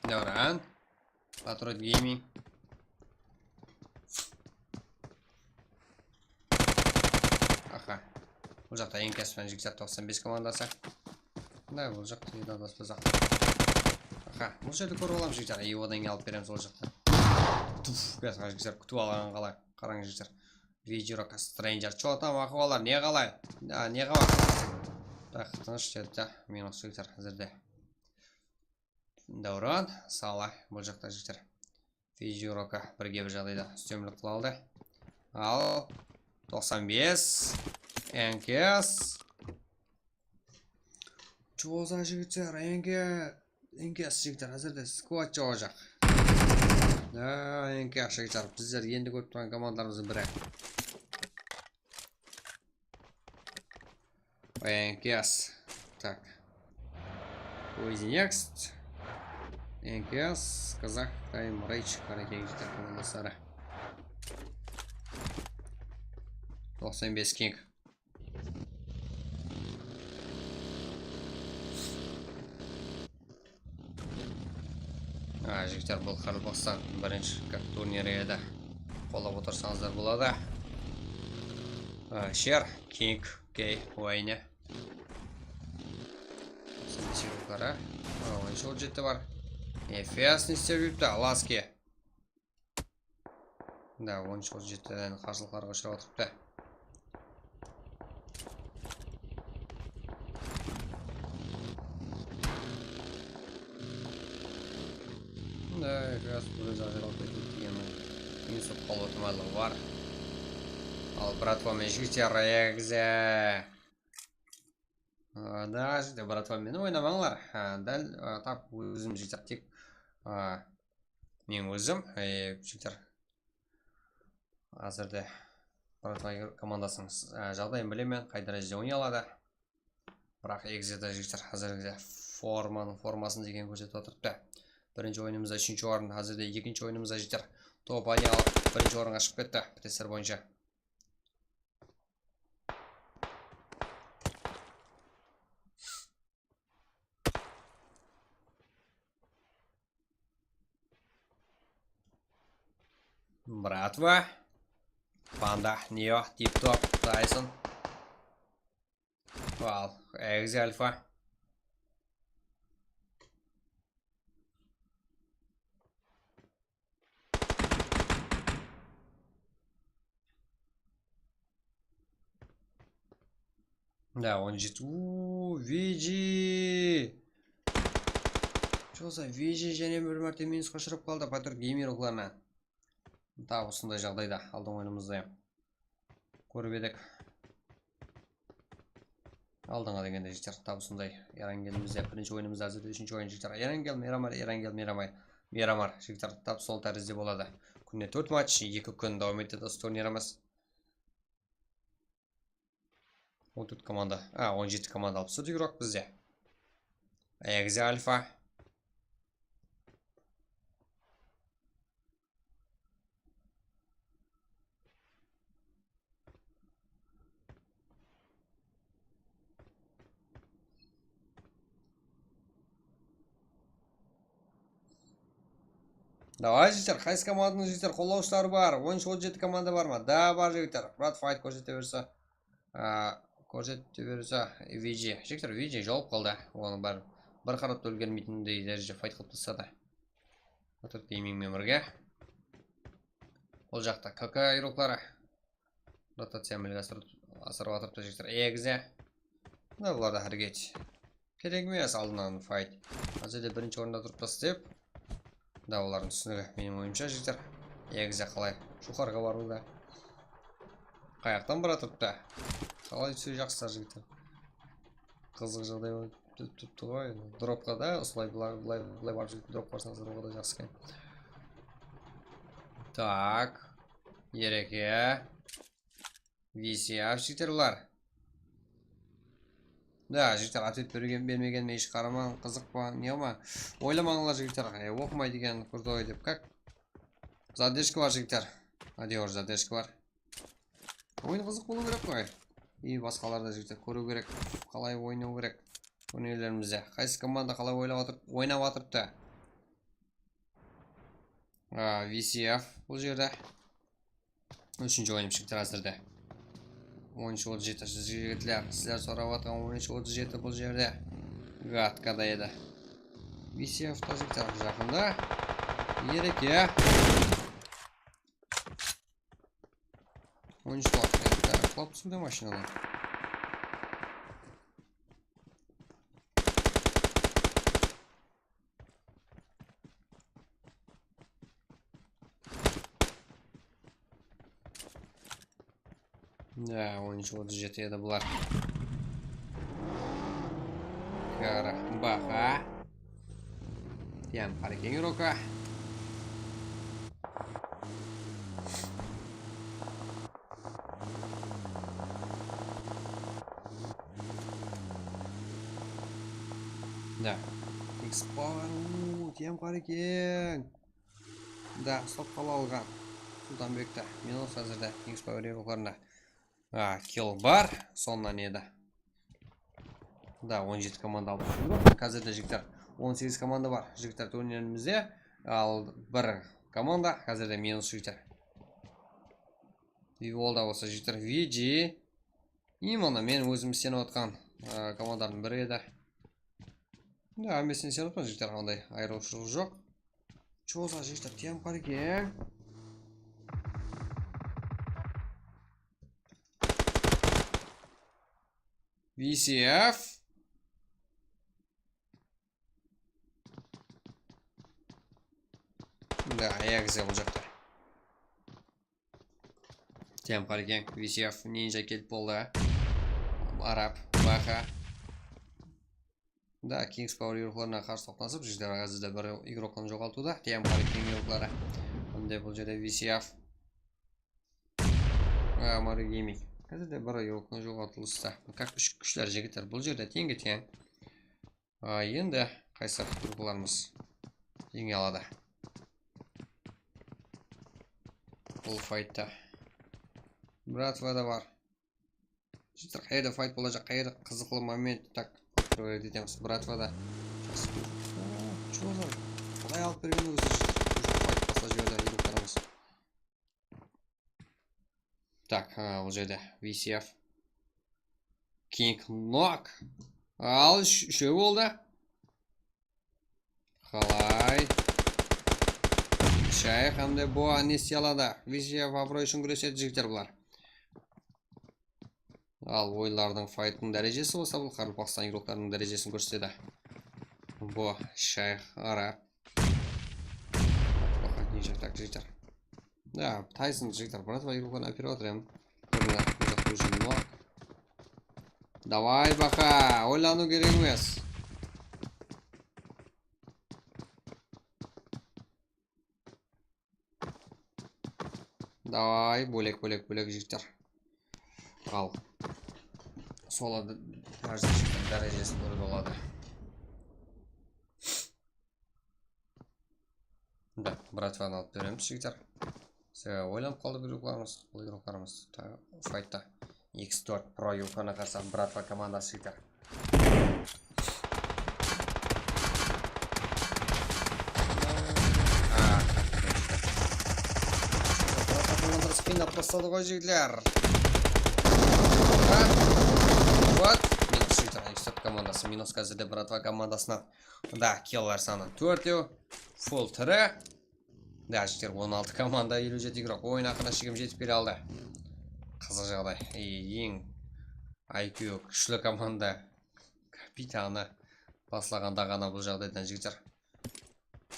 Дәуран. Patriot Gaming. Бұл жақта ең кәсіпен жігіттер 95 командасы. Да, бұл жақта еді адаспыз ақ. Бұл жерді көріп алам жігіттер. Одан кейін алып береміз ол жақта. Бәсіға жігіттер күтіп алған қалай. Қараң жігіттер. Видеорока Stranger. Чо там ақуалар, не қалай? Не қалай? Так, тыныш деді. Минус жігіттер әзірде. Дәуран, сала. Бұл жақта жігіттер. Видеорока бірге бір жағдайда үстемлік қылалды. Ал 95. НКС. Чоза жігіттер, НКС жігіттер, әзірде сквад жоға жақ. НКС жігіттер, біздер енді көріп тұрған командаларымыздың бірі. НКС. Так. Who is next? НКС, Казах, Тайм, Рейч, Қаракей жігіттер командасары. 95 Кинг. Жігіттер, бұл Қарабастан бірінші турнирі еді. Қолап отырсаңыздар болады. Шер, Кинг, Кей, Уайне. Сендесеуқара. Ойыншы ол жетті бар. FS не істеп жүріпті, Ласки. Да, ойыншы ол жетті қарсылықтарға ұшырап отырыпты. Да, FS бұл жағырал көтетігені инсып қол отымайлығы бар. Ал братвамен жігіттер егзе. Да, жігіттер братвамен ойнамаңлар. Дәл тап өзім жігіттер тек мен өзім жігіттер әзірде братва командасының жағдайын білемен қай дәрежеде ойнай алады. Бірақ егзеде жігіттер әзірде формасын деген көрсетіп отырыпты. Бірінші ойынымызда 3-ші орын, әзірде 2-ші ойынымызда жігіттер топ-1 алып 1-ші орынға шығып кетті птср бойынша. Братва, Панда, Нео, Тип-Топ, Тайсон. Вал, Экзи Альфа. Да, он жит. Виджи. Что за Виджи және бір мәрте минусқа ұшырап қалды Patriot Gaming ұғыларына. Тағы осындай жағдайда алдың ойынымызда көріп едік. Алдыңа дегенде жігіттер тап осындай Ерангелімізде бірінші ойынымызда әзірде 3-ші ойын жігіттер. Ерангел, Мирамар жігіттер тап сол тәрізде болады. Күніне 4 матч, 2 күн дауам етеді осы турниріміз. 14 команда, 17 команда алып сүрді игрок бізде. Экзи Альфа. Давай жігіттер, қайсы команданың жігіттер қолдаушылары бар? 13-17 команда бар ма? Да, бар жігіттер. Брат файт көрсете берсе. VG. Жігіттер, VG жауып қалды. Оның бір қарап өлгермейтіндей дәреже файт қылып тастады. Отыр дейміңмен бірге. Ол жақта КК ироклары. Ротация мүлік асырып атырыпты жігіттер. Егізе. Да, бұларда әргет. Керек емес алдынан файт. Азеде бірінші орында тұрып тастеп. Да, олардың түсінігі менің ойымша жігіттер. Егізе қалай шухарға баруда. Қаяқтан бара тұрыпты. Қалай түсі жақсылар жігіттер. Қызық жағдай тұтты ғой. Дропқа да, осылай бұлай барып жігіттер. Дроп барсаңыздар оғада жақсы кен. Так. Ереке. VCF жігіттер бұлар. Да, жігіттер ответ бермеген еш қараман, қызық па, не ма? Ойламаңылар жігіттер, оқымай деген крутой деп, как? Задержка бар жігіттер. Адиор задержка бар. Ойын қызық болу керек қой. И басқаларда жігіттер көру керек, қалай ойнау керек. Өнелерімізде. Қайсы команда қалай ойнап атырыпты. VCF бұл жерде. Үшінші ойным жігіттер әзірде. 13-17 жігітлер, сіздер сұрап атқан 13-17 бұл жерде гадкада еді. VCF-та жігіттер жақында. Ереке. 13-17 құлап түсуде машиналар. Да, 13-17 еді бұлар. Кара, баха. Тем паркинг ирока. Да. X-Power, тем паркинг. Да, стоп қала алған. Сұлтанбекті. Минус әзірді. X-Power ирокарында. Килл бар, соннан еді. Да, 17 команда алды. Қазірде жігіттер 18 команда бар. Жігіттер турнирімізде. Ал бір команда, қазірде минус жігіттер. И ол да болса жігіттер VG. Именно мен өзім сеніп отқан командардың бірі еді. Да, мен сеніп отқан жігіттер қандай айырушылық жоқ. Чоза жігіттер тем парке. VCF. Да, егізе бұл жақта. Тем паркен, VCF нинджа келіп болды. Араб, баха. Да, Kings Power ирокларына қарсы тоқтасып, жігіттер қазірде бір игроктан жоғалтуда. Тем паркен ироклары. Онда бұл жерде VCF. Мари Гейминг. Қазірде бір ироктан жоғалтылысты. Как күштер жігіттер бұл жерде теңге тең. Енді қайсы ирокларымыз жеңе алады. Бұл файтта. Братвада бар. Жігіттер қайда файт болacak, қайда қызықлы момент. Так, көреді етеміз. Братвада. Чоза. Құлай алып берген өзі жігіттер. Файт баса жіберді ироктарымыз. Так, бұл жерде VCF. King Knock. Ал үшеу болды. Қалай. Шайық әмде бұа несі алады. VCF абырой үшін күреседі жігіттер бұлар. Ал ойлардың файттың дәрежесі болса бұл Қарылпақстан игроктарының дәрежесін көрсетеді. Бұа шайық ара. Бақат не жақтақ жігіттер. Да, Тайсон жігіттер, братва игрокларын операторым. Давай, баха, ойлану керек емес. Давай, бөлек жігіттер. Ал. Солады дәрежесін көріп олады. Да, братваны алып береміз жігіттер. Ойланып қалды бір игрокларымыз файтта. X4 Pro юкана қарсы братва командасы жігіттер. қинап тастады ғой жігітлер. Вот. Минус жігіттер. Экстерт командасы. Минус қазірде братва командасына. Да, киллер саны 4. Full 3. Да, жігіттер 16 команда 57 игрок. Ойын ақына шегім жетіп келе алды. Қызық жағдай. Ең IQ күшлі команда капитаны басылағанда ғана бұл жағдайдан жігіттер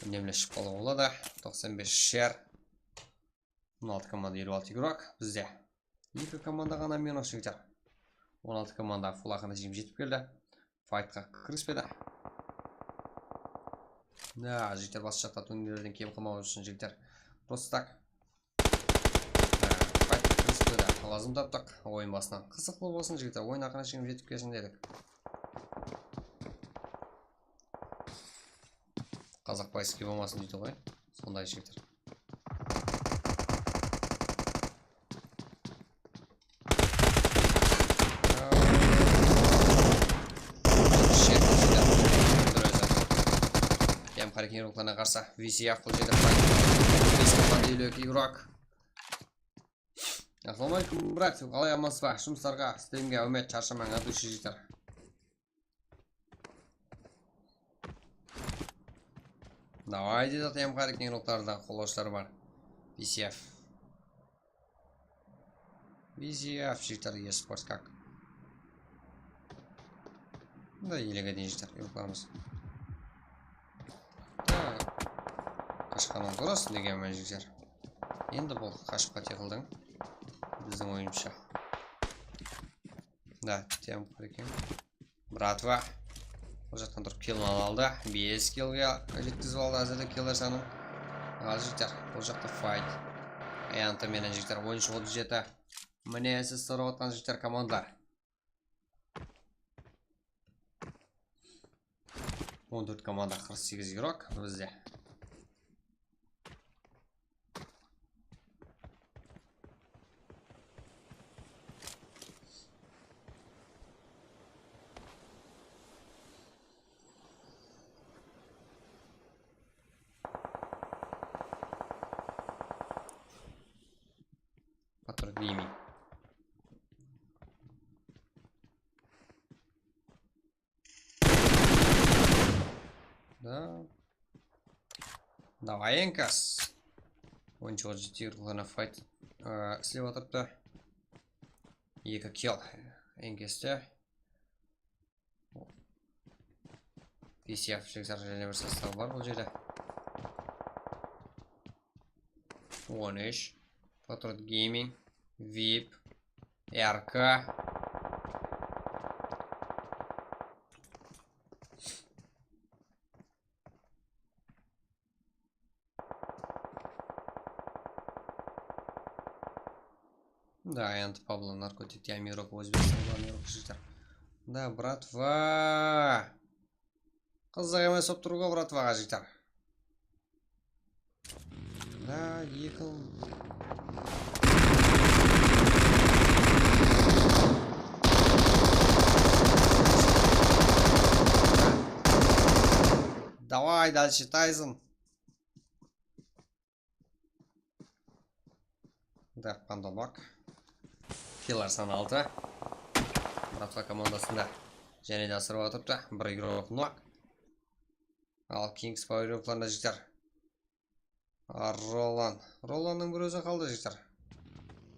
үнемлешіп қалуға болады. 95 шер. 16 команда 56 игрок. Бізде 2 команда ғана минус жігіттер. 16 команда фул ақына шегім жетіп келді. Файтқа кіріспеді. Да, жігіттер басы жақта турнирлерден кем қылмау үшін жігіттер. Просто так. Файтқа кіріспеді. Лазым таптық ойын басынан. Қызықлы болсын жігіттер. Ойын ақына шегім жетіп келсін дедік. Қазақ байсызге болмасын дейді ғой. Сондай жігіттер. Қарекен руклана қарса VCF бұл жерде файт. 5 команда 52 игрок. Ассалаумалейкум, брат. Қалай амансыз ба? Жұмыстарға, стримге үміт шаршамаң от души жігіттер. Давай дейді атайым қарекен рукларда қолаушылар бар. VCF. VCF жігіттер eSports как? Да, елеге дейін жігіттер рукларымыз. Қашқанын дұрыс деген мен жігіттер. Енді бұл қашып қате қылдың. Біздің ойымша. Да, тем қарекем. Братва. Бұл жақтан тұрып килл алды. 5 киллге жеткізіп алды әзірде киллер санын. Ал жігіттер, бұл жақта файт. Аянты менен жігіттер 13-37. Міне сіз сұрап отқан жігіттер команда. 14 команда 48 игрок бізде. Патрульными. Да. Давай, Энкас. Он чего жетер на файт. Слева тұрыпты. 2 килл. Энкесте. VCF жігіттер және бір составы бар бұл жерде. 13. Patrot Gaming. VIP. RK. Да, Энт Пабло, наркотик, я мирок, Өзбекстан, мирок жігіттер. Да, братва. Қызық емес оп тұруға братваға жігіттер. Да, екіл. Давай, дальше Тайзен. Да, Пандалбак. Киллер саны 6. Братва командасында және де асырып отырыпты. Бір игрок нок. Ал Kings Power игрокларында жігіттер. Ролан. Роланның бір өзі қалды жігіттер.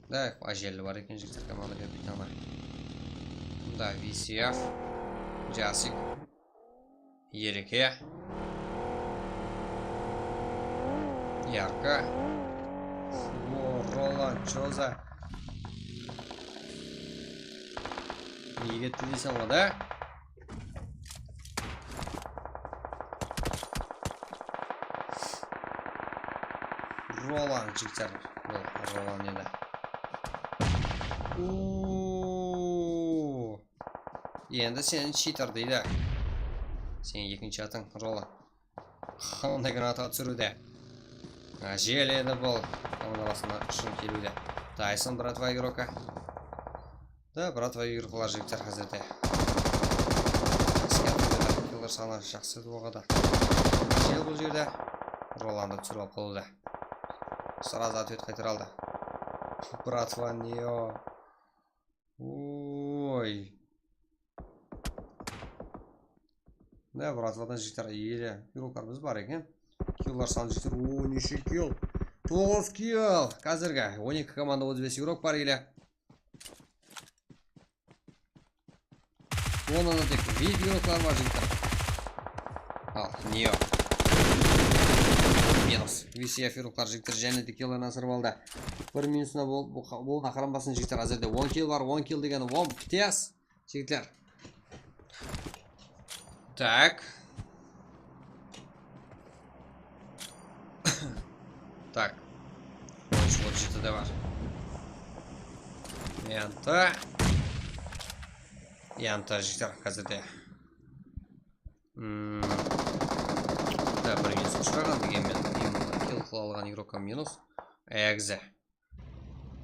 Да, ажелі бар екен жігіттер команда капитаны. Да, VCF. Жасик. Ереке. Ярко. О, Ролан, чё за? Неге тілдесің ғой, да? Ролан жігіттер. Ролан еді. Енді сен читер дейді. Сен екінші атың Ролан. Қандай граната түсіруде. Жел еді бұл. Команда басына шын келуде. Тайсон братва игрока. Да, братва игроклар жігіттер қазірде. Киллер саны жақсы болғада. Жел бұл жерде. Роланды түсіріп алып қолды. Сразу ответ қайтыр алды. Братва, не. Ой. Да, братвадан жігіттер елі. Юруларымыз бар екен. Киллар саны жігіттер. О, неше килл. 9 килл. Қазіргі 12 команда 35 игрок бар елі. Онан тек VIP игроклар бар жігіттер. Ал, Нео. Минус. VCF игроклар жігіттер және де килларын асырып алды. Bir minusuna болды қаранбасын жігіттер. Әзірде 10 килл бар. 10 килл деген 10 птес. Жігіттер. Так. Так. Вот что-то давай. Янта жігіттер қазірде. Да, бір минус ұшыраған дегенмен килл қыла алған игрокқа минус. Экзе.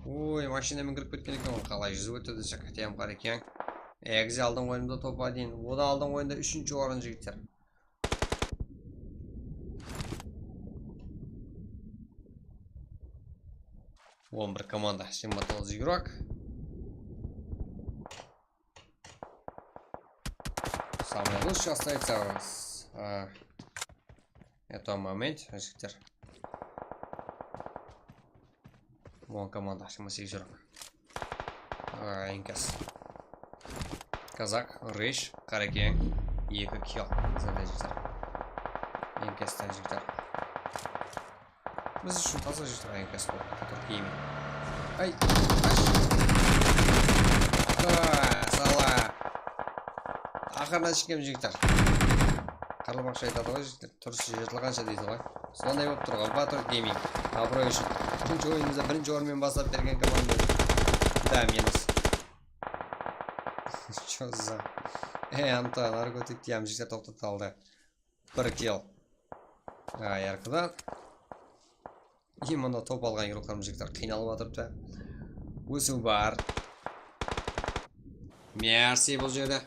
Ой, машинамен кіріп кеткен екен, қалай жүзіп өтеді шақатиям қар екен. Экзе алдың ойында топа дейін. Ода алдың ойында 3-ші орын жігіттер. Он бір команда, 29 игрок. Самый лучший остается у вас. Это момент, жігіттер. Вон команда, 28 игрок. Инкас. Казак, Рыш, Каракен, екі килл. Задержитер. Инкастан жігіттер. Біз үшін таза жігіттер инкас болды. Который кеймен. Ай, аш. Сала. Ақырына шекем жігіттер. Қарлыбақша айтады ғой жігіттер. Тұрысы жетілғанша дейді ғой. Сондай болып тұрған. Батыр гейминг. Абырой үшін. Үшінші ойынымызда бірінші орынмен басап берген команда. Да, минус. Что за... Анта, наркотик тем жігіттер тоқтатып алды. Бір килл. Ярқыдан. Именно топ алған игрокларымыз жігіттер қиналып отырыпты. Өсу бар. Мерси бұл жерде.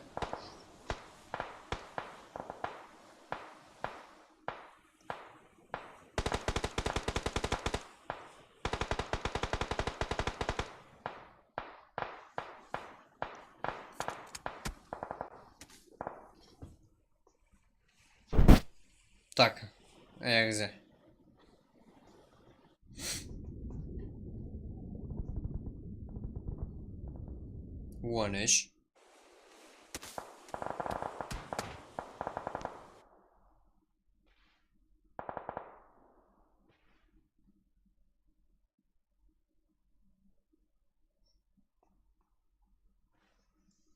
Так, Экзе. One-ish.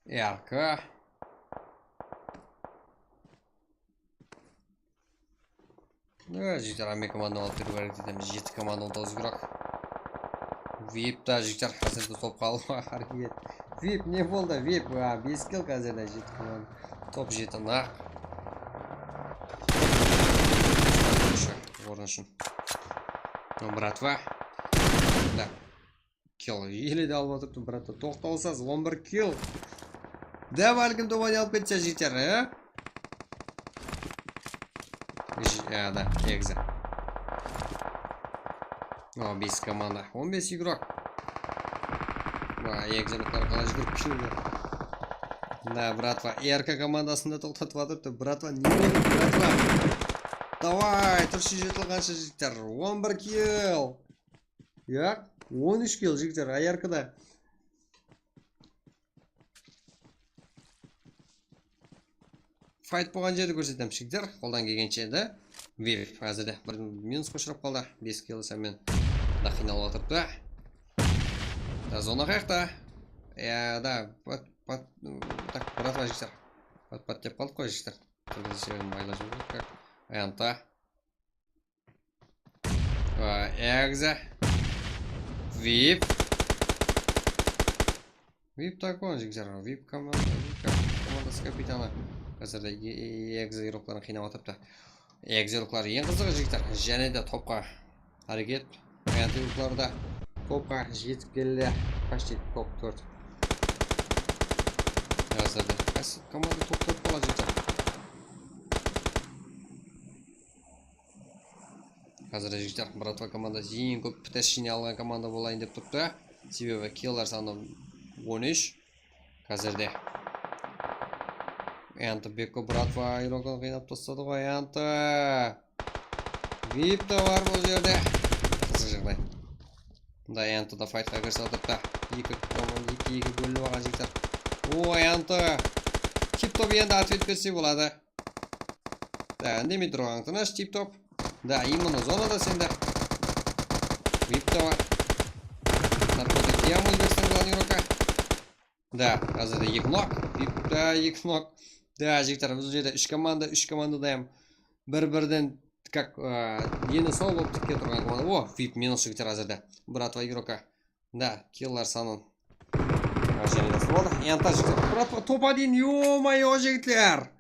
Ярко. Да, жігіттер, ами команданың алып беру әрекет етеміз. 7 команда 19 игрок. Вип та жігіттер қазірді топ қалуға әрекет. Вип не болды? Вип 5 килл қазірді 7 команда. Топ 7 нақ. Орын үшін. Братва. Да. Килл. Елі де алып отырды, братва. Тоқталсыз 11 килл. Да, бәлкім тобаны алып кетсе жігіттер, да, Экзе. О, 5 команда. 15 игрок. Экзені қалай жүгіріп кішілді. Да, братва. РК командасында тоқтатып атырды. Братва, не болды, братва? Давай, тұршы жетілғанша жігіттер. 11 килл. 13 килл жігіттер. РК-да. Файт болған жерді көрсетем жігіттер. Қолдан келгенше да. Вип әзірде бір минус қошырап қалды. 5 килл сәмен да қиналып отырды. Да, зона қаяқта. Да, так, братва жігіттер. Пат деп қалдық қой жігіттер. Түрді себебін байлап жүрдік. Анта. Экзе. Вип. Вип такой жігіттер. Вип командасы капитаны. Қазірде Экзе игрокларын қинап атыпты. Экзе игроклары ең қызығы жігіттер. Және де топқа әрекет. Аянты игроклары да топқа жетіп келді. Почти топ 4. Қазірде команда топ 4 болады жігіттер. Қазір жігіттер братва командасы ең көп птс жинай алған команда болайын деп тұрды. Себебі киллер саны 13. Қазірде Энті бекко братва айрогын қинап тастады ғой. Энті вип та бар бұл жерде. Қызық жағдай. Да, Энті да файтқа кірсе отырды. Екі бөлініп алған жігіттер. Ой, Энті тип-топ енді ответ берсе болады. Да, үндемей тұрған тыныш тип-топ. Да, именно зонада сенде. Вип та бар. Наркотик тем Өзбекстан главный игрока. Да, қазірде 2 нок. Вип та 2 нок. Да, жігіттер, бұл жерде 3 команда дайым. Бір-бірден как ені сол болып тікке тұрған команда. О, вип минус жігіттер қазірде. Братва игрока. Да, киллар санын. Және да болды. Янта жігіттер. Братва топ-1. Ё-моё, жігіттер.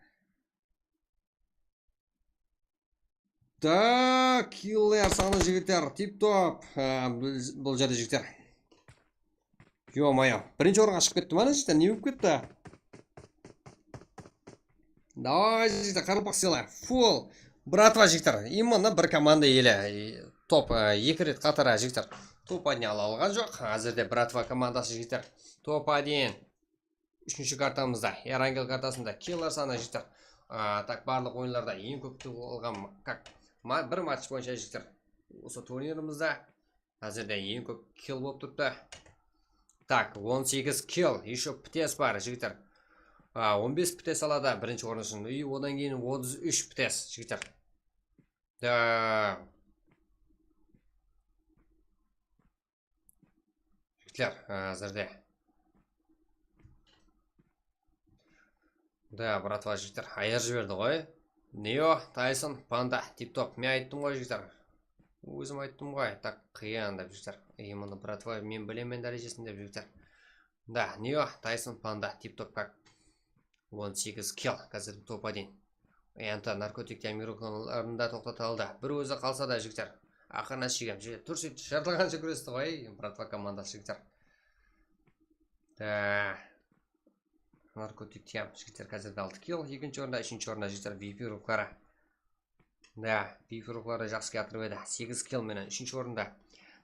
Да, киллер саны жігіттер. Тип-топ. Бұл жерде жігіттер. Ё-моё. Бірінші орынға шығып кетті мана жігіттер. Не болып кетті? Давай жігіттер, қарылпақ сыйлай. Фул. Братва жігіттер. Именно бір команда елі. Топ 2 рет қатара жігіттер. Топ-1 ала алған жоқ. Әзірде братва командасы жігіттер. Топ-1. 3-ші картамызда. Эрангел картасында киллер саны жігіттер. Так, барлық ойынларда ең көпті алған бір матч бойынша жігіттер. Осы турнирімізде әзірде ең көп килл болып тұрды. Так, 18 килл. Еще птес бар жігіттер. 15 птес алады бірінші орын үшін. Одан кейін 33 птес жігіттер. Да. Жігіттер, әзірде. Да, братва жігіттер, айыр жіберді ғой. Нео, Тайсон, Панда, тип-топ. Мен айттым ғой жігіттер. Өзім айттым ғой. Так, қиян деп жігіттер. Именно братва, мен білемен дәрежесін деп жігіттер. Да, Нео, Тайсон, Панда, тип-топ как 18 килл. Қазір топ-1. Энті наркотик темирухларында тоқтаталды. Бір өзі қалса да жігіттер. Ақырына шегем. Түрсет шартылғанша күресті ғой. Братва командасы жігіттер. Да. Наркотик тем жігіттер қазірде 6 килл. Екінші орында, үшінші орында жігіттер VIP рухлары. Да, VIP рухлары жақсы кетіріп еді. 8 килл менен үшінші орында.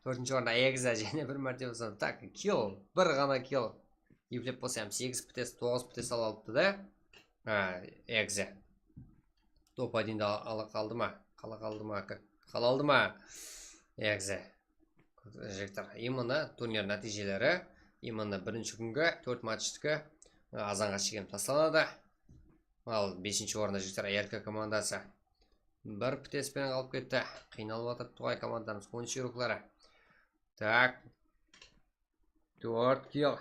Төртінші орында Эгза және бір мәртебе болсын. Так, килл, бір ғана килл. Еплеп болсам 8 птес, 9 птес алыпты да. Эгза. Топ-1 ала қалды ма? Қала алды ма? Эгза. Жігіттер, именно турнир нәтижелері. Именно бірінші күнгі 4 матчтікі азанға шегем тасталады. Ал 5-ші орында жігіттер РК командасы. Бір птеспен қалып кетті. Қиналып атыр туғай командамыз. 10-ші рухлары. Так. 4 килл.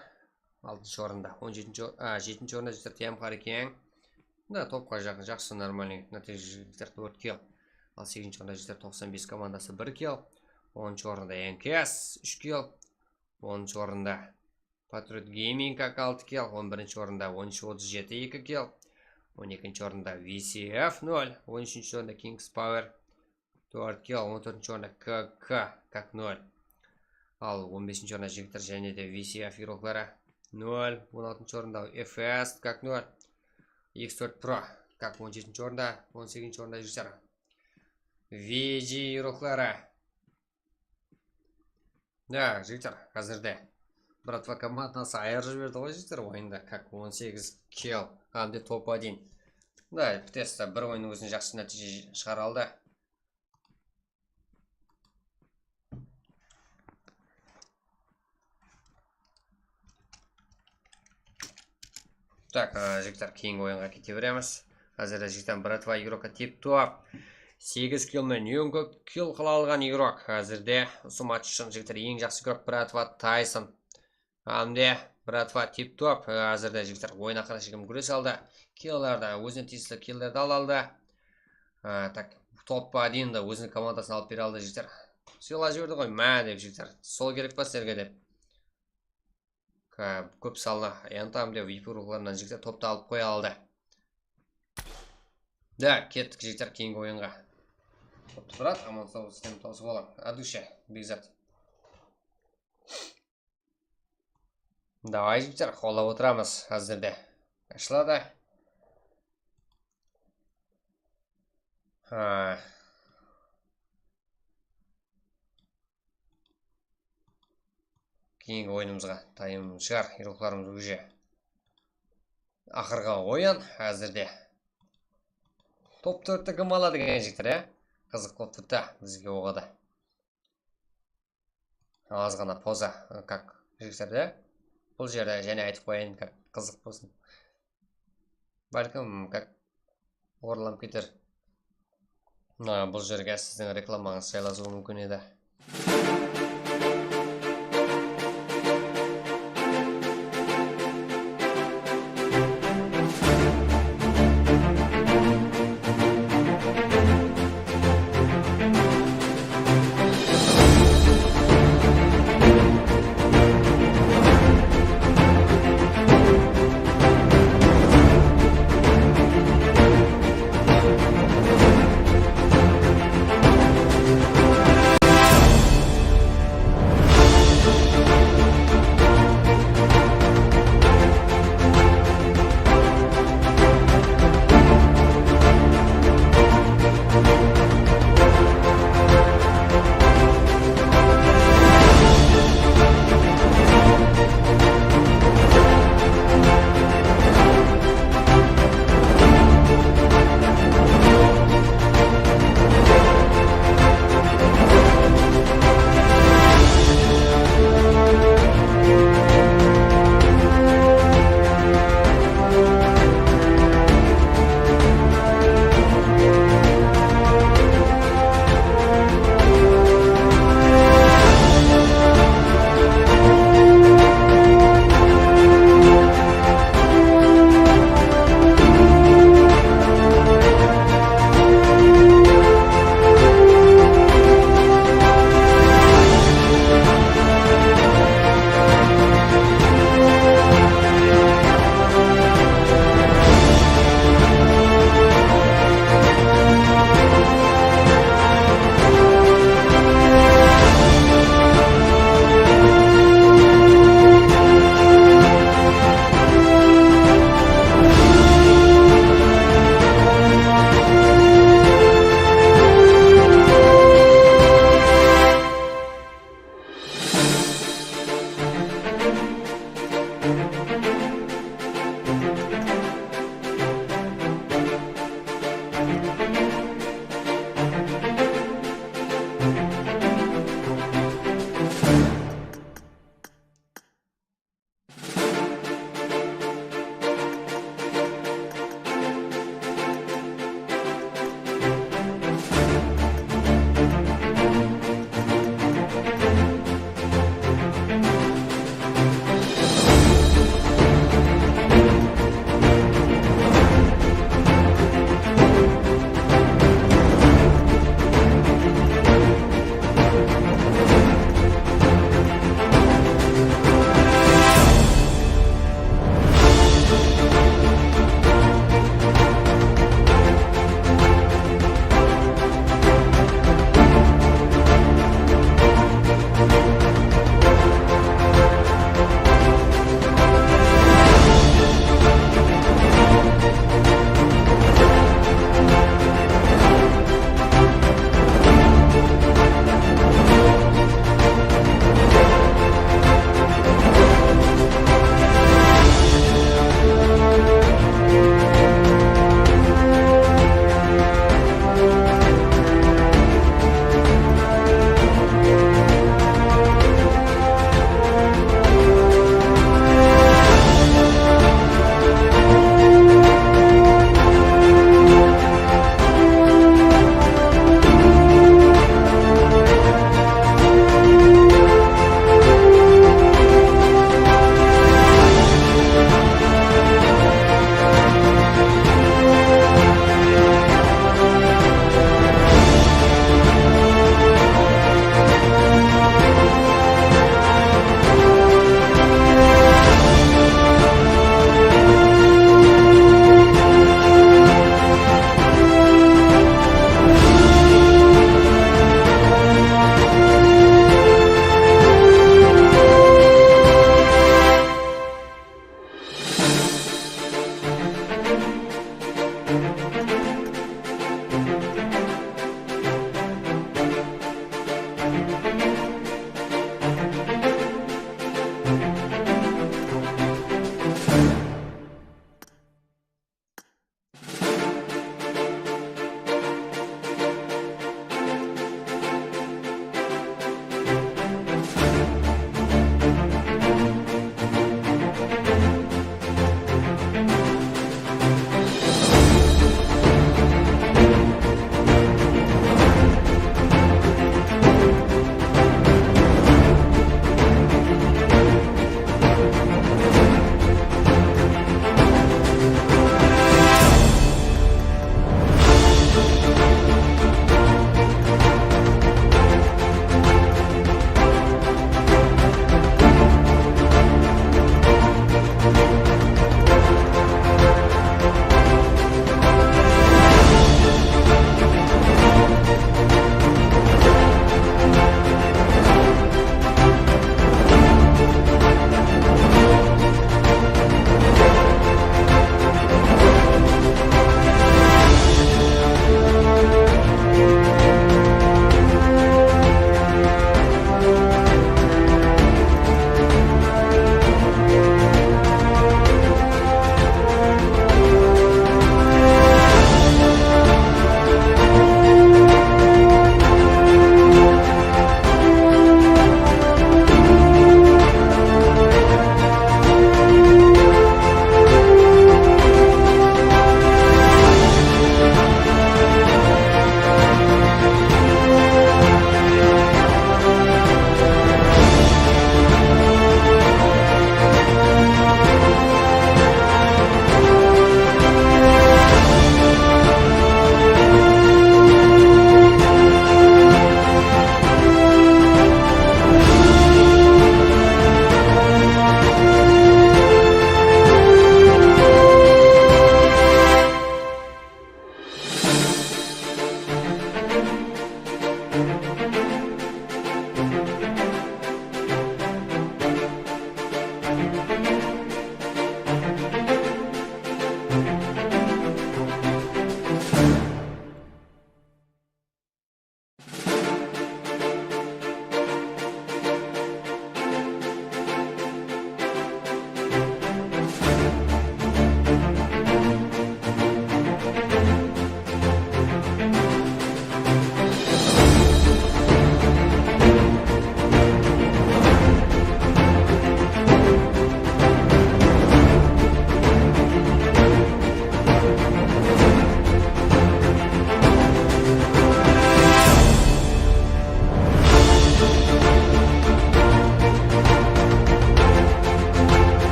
6-ші орында. 7-ші орында жігіттер тем қарекең. Да, топқа жақсы нормальный нәтиже жігіттер 4 килл. Ал 8-ші орында жігіттер 95 командасы 1 килл. 10-ші орында НКС 3 килл. 10-ші орында Patriot Gaming как 6 килл. 11-ші орында 1337 2 килл. 12-ші орында VCF 0. 13-ші орында Kings Power 4 килл. 14-ші орында КК как 0. Ал 15-ші орында жігіттер және де VCF ироклары 0. 16-ші орында FS как 0. X4 Pro как 17-ші орында. 18-ші орында жігіттер VG ироклары. Да, жігіттер қазірде братва командасы айыр жіберді ғой жігіттер ойында как 18 килл. Әмде топ-1. Да, птеста бір ойын өзін жақсы нәтиже шығара алды. Так, жігіттер кейінгі ойынға кете береміз. Қазірде жігіттен братва игрока тип-топ. 8 килл мен ең көп килл қыла алған игрок. Қазірде осы матч үшін жігіттер ең жақсы игрок братва Тайсон. Әмде братва тип-топ. Қазірде жігіттер ойына қарашы кім күрес алды. Киллерді, өзіне тиісті киллерді алды. Так, топ-1-ді өзінің командасын алып бере алды жігіттер. Сыйла жіберді ғой, мә деп жігіттер. Сол керек па сіздерге деп. Көп салына. Янтамде VIP рухларынан жігіттер топты алып қоя алды. Да, кеттік жігіттер кейінгі ойынға. Топты брат, аман сау систем таусы болам. Адуша, бекзат. Давай жігіттер, қолап отырамыз әзірде. Ашылады. кейінгі ойынымызға дайын шығар. Ирокларымыз уже ақырға ойын. Әзірде топ 4-ті кім алады деген жігіттер, қызық болып тұрды бізге оғады. Аз ғана поза как жігіттер, бұл жерде және айтып қойын, как қызық болсын. Бәлкім как орылам кетер. Бұл жерге сіздің рекламаңыз жайласуы мүмкін еді.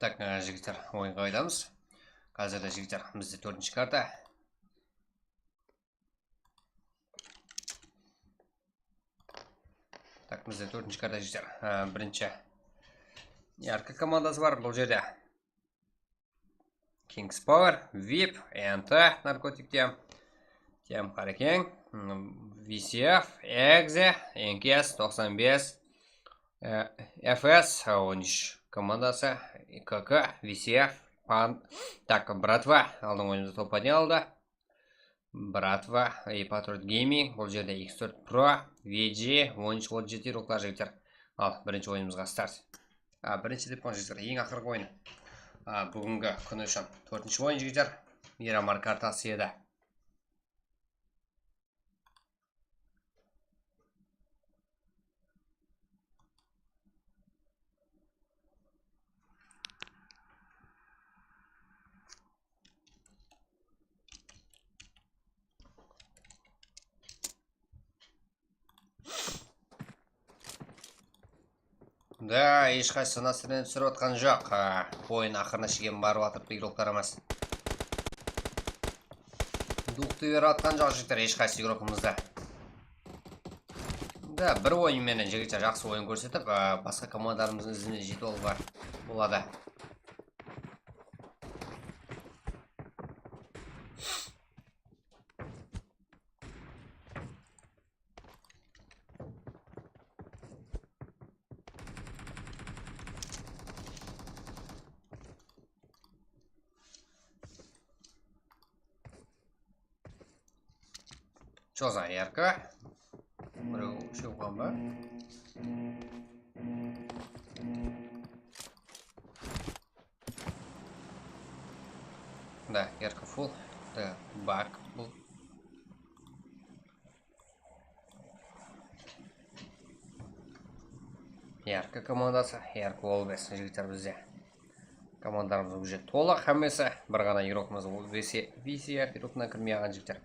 Так, жігіттер, ойынға қайтамыз. Қазірде жігіттер, бізде 4-ші карта. Так, бізде 4-ші карта жігіттер. Бірінші ярко командасы бар бұл жерде. King's Power, VIP, NT, наркотик тем Харекең, VCF, EXE, NKS 95, FS 13 командасы, КК, VCF, PAN. Так, братва, алдың ойымызды топ-1 алды. Братва, Patriot Gaming, бұл жерде X4 Pro, VG, 13-37 руқлар жігіттер. Ал, бірінші ойымызға старт. Бірінші деп қойын жігіттер, ең ақырғы ойын. Бүгінгі күні үшін 4-ші ойын жігіттер. Мирамар картасы еді. Да, ешқайсы насырден түсіріп отқан жоқ. Ойын ақырына шеген барып атырып игрокlarымыз. Дуқты беріп атқан жоқ жігіттер, ешқайсы игрокымызда. Да, бір ойынменен жігіттер жақсы ойын көрсетіп, басқа командарымыздың ізіне жетіп алуға болады. Что за ярко? Біреу шеуған ба? Да, ярко фул. Да, бак бұл. Ярко командасы, ярко ол бәсін жігіттер бізде. Командарымыз уже толық әмесі. Бір ғана игрокымыз ол VCF игрокына кірмей аған жігіттер.